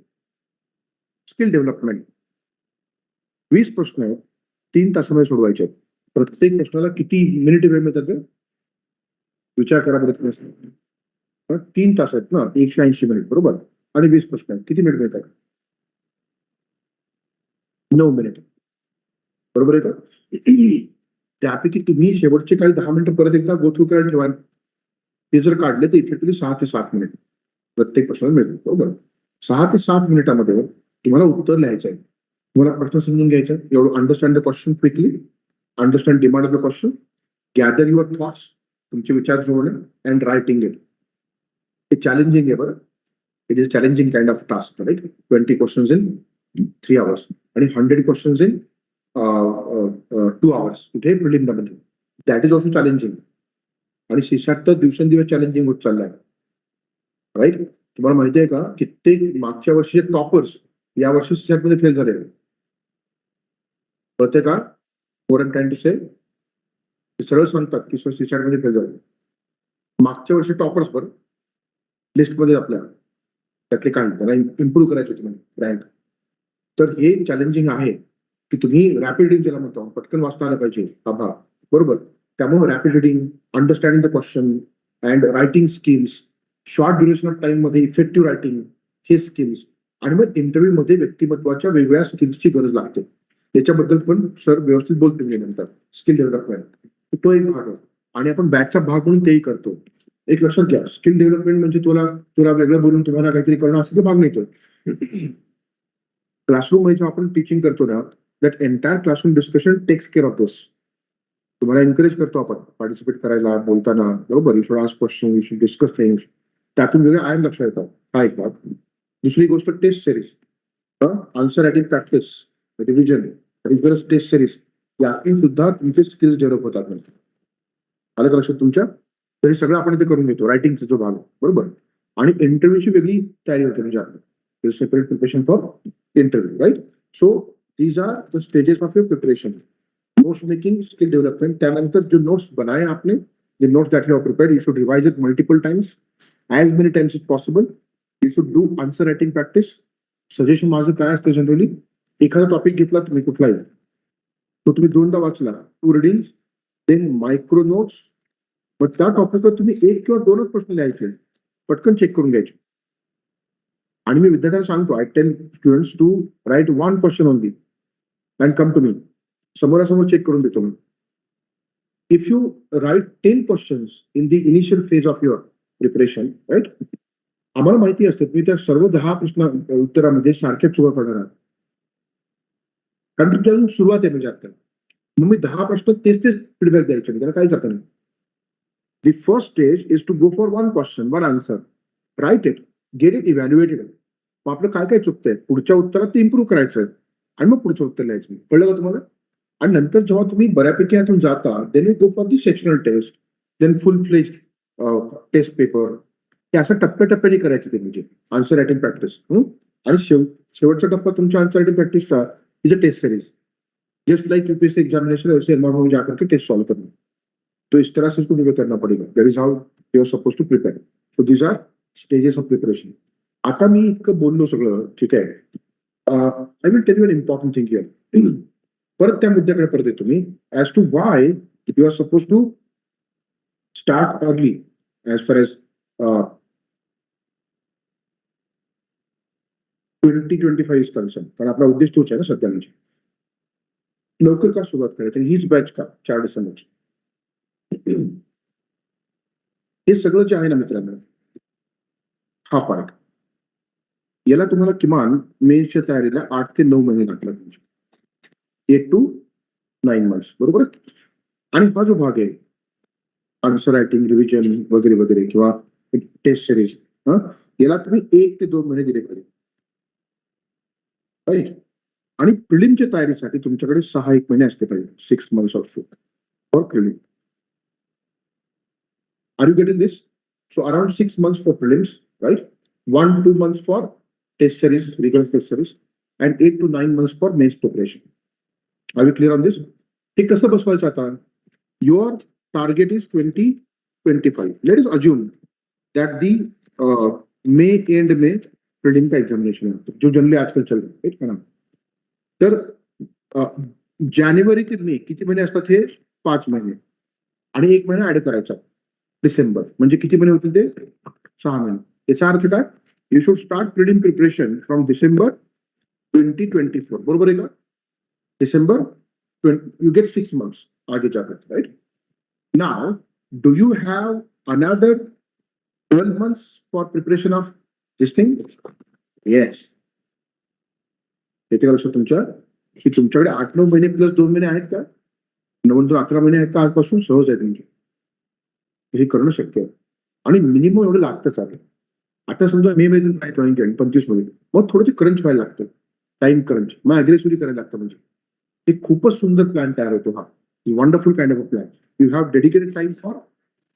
A: skill development. 20 प्रश्न आहेत, 3 तासामध्ये सोडवायचे आहेत. प्रत्येक प्रश्नाला किती मिनिट वेळ मिळतात? विचार करा बरं. 3 तास आहेत ना, 180 मिनिट बरोबर. आणि 20 प्रश्न आहेत, किती मिनिट मिळतात? 9 मिनिट बरोबर आहे का? त्यापैकी तुम्ही शेवटचे काही 10 मिनिटं परत एकदा गो थ्रू करायला ठेवा. ते जर काढले तर इथे तरी 6 ते 7 मिनिट प्रत्येक प्रश्नाला मिळतील बरोबर. 6 ते 7 मिनिटामध्ये तुम्हाला उत्तर लिहायचं आहे. तुम्हाला प्रश्न समजून घ्यायचा आहे. एवढं understand the question quickly, understand demand of the question, gather your thoughts, तुमचे विचार जोडणे, अँड रायटिंग इट. हे चॅलेंजिंग आहे बरं. It is challenging kind of task, right. 20 questions in 3 hours आणि 100 क्वेश्चन्स इन 2 hours. कुठे प्रिलिममध्ये दॅट इज ऑल्सो चॅलेंजिंग. आणि सीसॅट तर दिवसेंदिवस चॅलेंजिंग होत चाललाय, राईट. तुम्हाला माहिती आहे का, कित्येक मागच्या वर्षीचे टॉपर्स या वर्षी सीसॅट मध्ये फेल झाले. कळते का? क्वारंटाईन टू से सरळ सांगतात की सीसॅट मध्ये फेल झाले. मागच्या वर्षी टॉपर्स बरं लिस्टमध्ये आपल्या त्यातले काही त्याला इम्प्रूव्ह करायचे होते रँक. तर हे चॅलेंजिंग आहे की तुम्ही रॅपिड रिडिंग ज्याला म्हणतो, पटकन वाचता आलं पाहिजे हा भाग बरोबर. त्यामुळे rapid reading, understanding the question and writing skills, short duration of time मध्ये इफेक्टिव्ह रायटिंग हे स्किल्स. आणि मग इंटरव्ह्यू मध्ये व्यक्तिमत्वाच्या वेगवेगळ्या स्किल्सची गरज लागते. त्याच्याबद्दल पण सर व्यवस्थित बोलतील नंतर. स्किल डेव्हलपमेंट तो एक भाग आहे आणि आपण बॅचचा भाग म्हणून तेही करतो. एक लक्षात घ्या, स्किल डेव्हलपमेंट म्हणजे तुला वेगळं बोलून तुम्हाला काहीतरी करणं असं भाग नाही. तो क्लासरूम मध्ये जेव्हा आपण टीचिंग करतो ना, that entire classroom discussion takes care of this. तुम्हाला एनकरेज करतो आपण पार्टिसिपेट करायला, बोलताना, बरोबर. You should ask question, you should discuss things. त्यातून वेगळे आयन लक्षात येतात. हा एक बाब. दुसरी गोष्ट test series, answer writing practice, revision, reverse test series, यातून सुद्धा तुमचे स्किल्स डेव्हलप होतात. आलं का लक्षात तुमच्या? तर हे सगळं आपण इथे करून घेतो, रायटिंगचा जो भाग, बरोबर. आणि इंटरव्ह्यूची वेगळी तयारी होते म्हणजे आपली separate preparation for interview, right. So these are the stages of your preparation. Notes making, skill development. त्यानंतर जो नोट्स बनाए आपने, the notes that you have prepared, you should revise it multiple times, as many times as possible. You should do answer writing practice. Suggestion माझं काय असतं generally, एखादा topic घेतला तुम्ही कुठलाही, तो तुम्ही दोनदा वाचला, 2 रीडिंग्स, देन मायक्रो नोट्स. मग त्या टॉपिकवर तुम्ही 1 किंवा 2च प्रश्न लिहायचे, पटकन चेक करून घ्यायचे. आणि मी विद्यार्थ्यांना सांगतो, I tell students to write 1 question only and come to me. समोरासमोर चेक करून देतो मी. If you write 10 questions in the initial phase of your preparation, right? आम्हाला माहिती असते तुम्ही त्या सर्व 10 प्रश्न उत्तरामध्ये सारख्या चुका करणार आहात. कारण तुमची अजून सुरुवात आहे म्हणजे आता. मग मी 10 प्रश्न तेच फीडबॅक द्यायचे नाही, त्याला काहीच अर्थ नाही. The first stage is to go for 1 question, 1 answer. Write it, get it evaluated. मग आपलं काय काय चुकतंय, पुढच्या उत्तरात ते इम्प्रूव्ह करायचं आणि मग पुढचं उत्तर लिहायचं. कळलं का तुम्हाला? आणि नंतर जेव्हा तुम्ही बऱ्यापैकी यातून जाता, then you go for the sectional test, then full fledge test paper. ते असं टप्प्याटप्प्याने करायचं ते म्हणजे आन्सर रायटिंग प्रॅक्टिस. आणि शेवटचा टप्पा तुमच्या आन्सर रायटिंग प्रॅक्टिसचा is a test series. Just like UPSC examination, ऐसे एनवायरमेंट में जाकर के टेस्ट सॉल्व करना. तो इस तरह से इसको तुम्हें करना पड़ेगा. That is how you are suppose to prepare. So these are stages of preparation. आता मी इतकं बोललो सगळं, ठीक आहे. I will tell you an important thing here. परत त्या मुद्द्याकडे परत येतो मी, as to why you are suppose to start early as far as 2025 is concern. कारण आपला उद्देश तोच आहे ना सध्या, म्हणजे लवकर का सुरुवात करायची, हीच बॅच का 4 डिसेंबरची. हे सगळं जे आहे ना मित्रांनो, हा पार्ट, याला तुम्हाला किमान मेन्सच्या तयारीला 8 ते 9 महिने लागतात. म्हणजे 8 to 9 months, बरोबर. आणि हा जो भाग आहे आन्सर रायटिंग, रिव्हिजन वगैरे वगैरे किंवा टेस्ट सिरीज, याला तुम्ही 1 ते 2 महिने दिले पाहिजे, राईट. आणि प्रिलिमच्या तयारीसाठी तुमच्याकडे 6 महिने असले पाहिजे, 6 months of for prelim. Are you getting this? So around 6 months for prelims, right. 1-2 months for test series, rigorous test series, and 8 to 9 months for mains preparation. Are we clear on this? हे कसं बसवायचं आता? Your target is 2025. Let is assume that the May end में prelim का examination है, जो generally आजकल चल रहा है. तर जानेवारी ते मे किती महिने असतात? हे 5 महिने. आणि 1 महिना ऍड करायचा डिसेंबर, म्हणजे किती महिने होतील ते? 6 महिने. याचा अर्थ काय? You should start prelim preparation from December 2024. बरोबर आहे का? डिसेंबर, you get 6 months आगे जाकर, right? Now, do you have another 12 months for preparation of this thing? Yes. येते का लक्षात तुमच्या की तुमच्याकडे 8-9 महिने प्लस 2 महिने आहेत का? 9-11 महिने आहेत का आजपासून? सहज आहे तुमचे. हे करणं शक्य आहे. आणि मिनिमम एवढं लागतंच आहे. आता समजा मे मध्ये काय जॉईन केलं 25 मध्ये, मग थोडं ते क्रंच व्हायला लागतं, टाइम क्रंच, मग अग्रेसिव्हली करायला लागतं. म्हणजे एक खूपच सुंदर प्लॅन तयार होतो हा. Wonderful kind of a plan. You have dedicated time for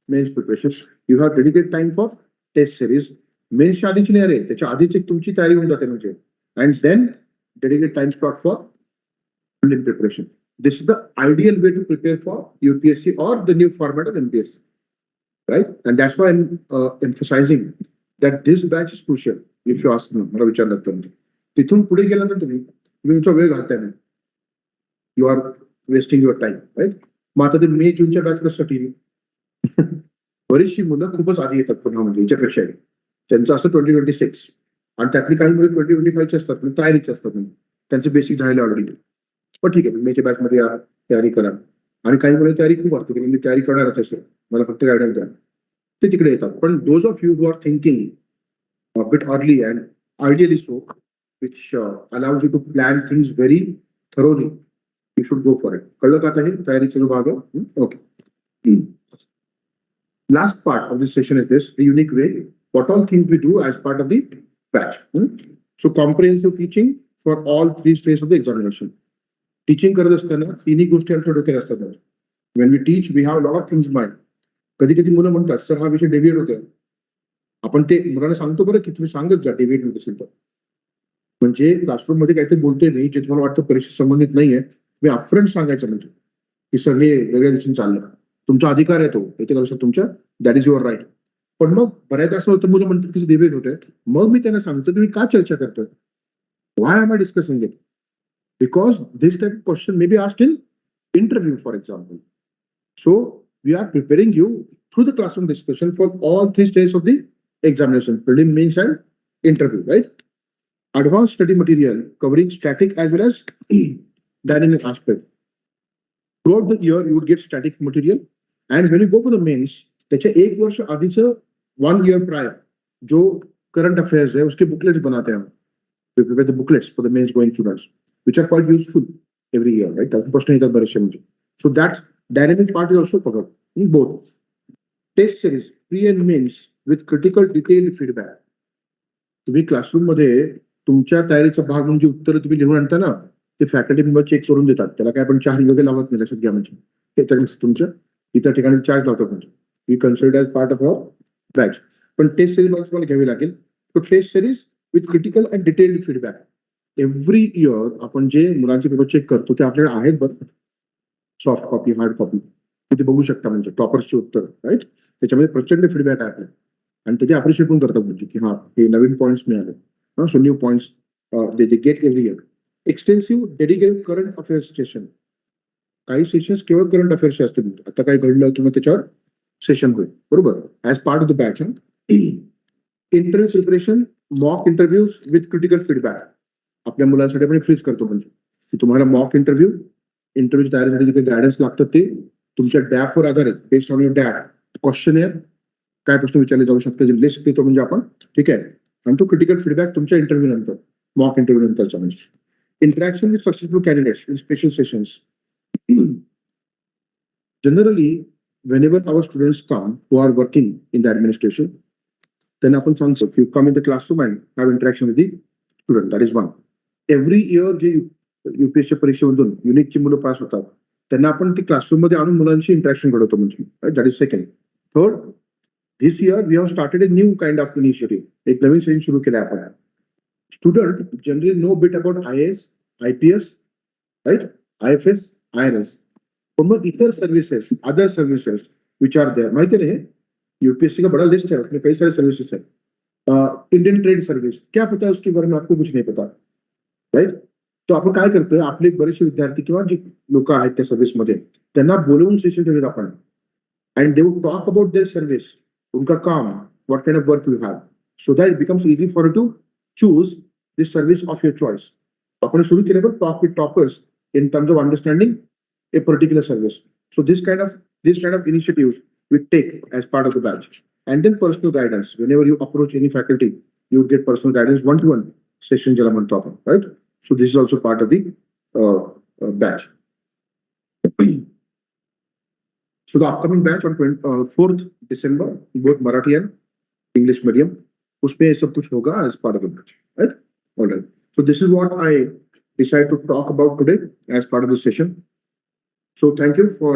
A: mains preparation, you have dedicated time for test series. मेन्सच्या आधीची नाही रे, त्याच्या आधीच एक तुमची तयारी होऊन जाते म्हणजे. And then dedicated time slot for prelim preparation. This is the ideal way to prepare for UPSC or the new format of MPSC, right? And that's why I'm emphasizing that this batch is crucial. If you ask me, मला विचारलं तर तिथून पुढे गेल्यानंतर तुम्ही तुमचा वेळ घालताय नाही. You are wasting your time, right. मग आता ते मे जूनच्या बॅच कशासाठी? बरीचशी मुलं खूपच आधी येतात पुन्हा, म्हणजे याच्यापेक्षा त्यांचं असतं 2026, आणि त्यातली काही मुलं 2025 असतात, तयारीचे असतात, त्यांचं बेसिक झालेलं ऑलरेडी. पण ठीक आहे, मेच्या बॅच मध्ये या, तयारी करा. आणि काही मुलं तयारी खूप असते की मी तयारी करणारच असेल, मला फक्त गायडन्स द्या, ते तिकडे येतात. पण those of you who are thinking bit early and ideally so, which allows you to plan things very thoroughly, You should go for it. कळलं का आता हे तयारीचा जो भाग आहे? Okay. Last part of this session is this, the unique way, what all things we do as part of the batch. So comprehensive teaching for all 3 stages of the examination. Teaching करत असताना तिन्ही गोष्टी आमच्या डोक्यात असतात. When we teach, we have a lot of things in mind. कधी कधी मुलं म्हणतात सर हा विषय डेव्हिएट होतोय, आपण ते मुलांना सांगतो बरं की तुम्ही सांगत जा डेव्हिएट होत असेल तर. म्हणजे क्लासरूम मध्ये काहीतरी बोलतोय मी जे तुम्हाला वाटतं परीक्षा संबंधित नाहीये, मी अपफ्रंट सांगायचं म्हणजे की सर हे वेगळ्या दिशेने चाललं, तुमचा अधिकार आहे तो, येते करू शकतो तुमच्या, दॅट इज युअर राईट. पण मग बऱ्याचदा असं होतं मुलं म्हणतात की डिबेट होतोय, मग मी त्यांना सांगतो तुम्ही का चर्चा करतोय, why am I discussing it, because this type of question may be asked in interview for example. So we are preparing you through the classroom discussion for all 3 stages of the examination, prelim, mains and interview, right? Advanced study material covering static as well as dynamic aspect. Throughout the year you would get static material, and when you go for the mains, त्याच्या 1 वर्ष आधीचं 1 year prior जो current affairs है उसके booklets बनाते हैं हम. We prepare the booklets for the mains going students, which are quite useful every year, right? त्यातून प्रश्न येतात बरेचसे म्हणजे. So that dynamic part is also covered in both. Test series pre and mains with critical detailed feedback. तुम्ही classroom मध्ये तुमच्या तयारीचा भाग म्हणजे उत्तर तुम्ही लिहून आणता ना, ते फॅकल्टी मेंबर चेक करून देतात. त्याला काय आपण चार्ज वगैरे लावत नाही, लक्षात घ्या. म्हणजे हे तर तुमच्या इतर ठिकाणी चार्ज लावतात. म्हणजे we consider as part of our batch. पण टेस्ट सिरीज मध्ये तुम्हाला घ्यावी लागेल. तो test series with critical and detailed feedback. Every year आपण जे मुलांचे पेपर चेक करतो ते आपल्याकडे आहेत बरं, सॉफ्ट कॉपी, हार्ड कॉपी, ते बघू शकता. म्हणजे टॉपर्सचे उत्तर, राईट. त्याच्यामध्ये प्रचंड फीडबॅक आहे आपल्याला, आणि त्याचे अप्रिशिएट पण करतात. म्हणजे की हा हे नवीन पॉईंट्स मिळाले, so new points they get every year. Extensive dedicated current affairs session. काही सेशन्स केवळ करंट अफेअर्सचे असतील. आता काय घडलं किंवा त्याच्यावर सेशन होईल, बरोबर, as part of the batch. Interview preparation, mock interviews with critical feedback आपल्या मुलांसाठी आपण फ्रीज करतो. म्हणजे की तुम्हाला मॉक इंटरव्ह्यूची तयारीसाठी जे गायडन्स लागतात ते तुमच्या डॅफवर आधारित, बेस्ड ऑन युअर डॅफ क्वेश्चनर, काय प्रश्न विचारले जाऊ शकते जे लिस्ट देतो म्हणजे आपण, ठीक आहे. आणि तो क्रिटिकल फीडबॅक तुमच्या इंटरव्ह्यू नंतर, मॉक इंटरव्ह्यू नंतरचा. म्हणजे interaction with successful candidates in special sessions. Generally whenever our students come who are working in the administration, then आपण सांगतो you come in the classroom and have interaction with the student. That is one. Every year जे UPSC परीक्षेमधून युनिकची मुलं pass होतात त्यांना आपण ती classroom मध्ये आणून मुलांशी इंटरॅक्शन घडवतो. म्हणजे that is second. Third, this year we have started a new kind of initiative. एक नवीन सेशन सुरू केलं आपण. Student generally know bit about IAS, IPS, right, IFS, IRS. पण मग इतर services, other services which are there, माहिती नहीं है, यूपीएससी का बड़ा लिस्ट है, उसमें कई सारे सर्विसेज है. इंडियन ट्रेड सर्विस, क्या पता है उसके बारे में, आपको कुछ नहीं पता, राइट. तो आपण काय करतोय, आपले बरेचसे विद्यार्थी किंवा जे लोक आहेत त्या सर्व्हिसमध्ये त्यांना बोलवून सेशन ठेवलेत आपण, and they would talk about their service, उनका काम, what kind of work you have, so that it becomes easy for you to choose this service of your choice. आपण सुरू केलं बघ talk with toppers in terms of understanding a particular service. So this kind of initiatives we take as part of the batch. And then personal guidance. Whenever you approach any faculty, you get personal guidance, one-to-one session jala manto apan, right? So this is also part of the batch. So the upcoming batch on 4th December, both Marathi and English medium, usme sab kuch hoga as part of the batch, right? All right. So this is what I decide to talk about today as part of this session. So thank you for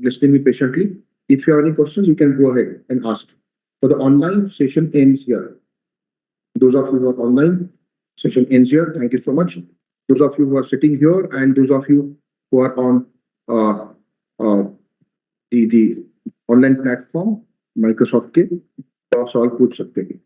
A: listening me patiently. If you have any questions, you can go ahead and ask. For the online session ends here. Those of you who are online, session ends here. Thank you so much. Those of you who are sitting here and those of you who are on the online platform, Microsoft के, आप सवाल पूछ सकते हैं.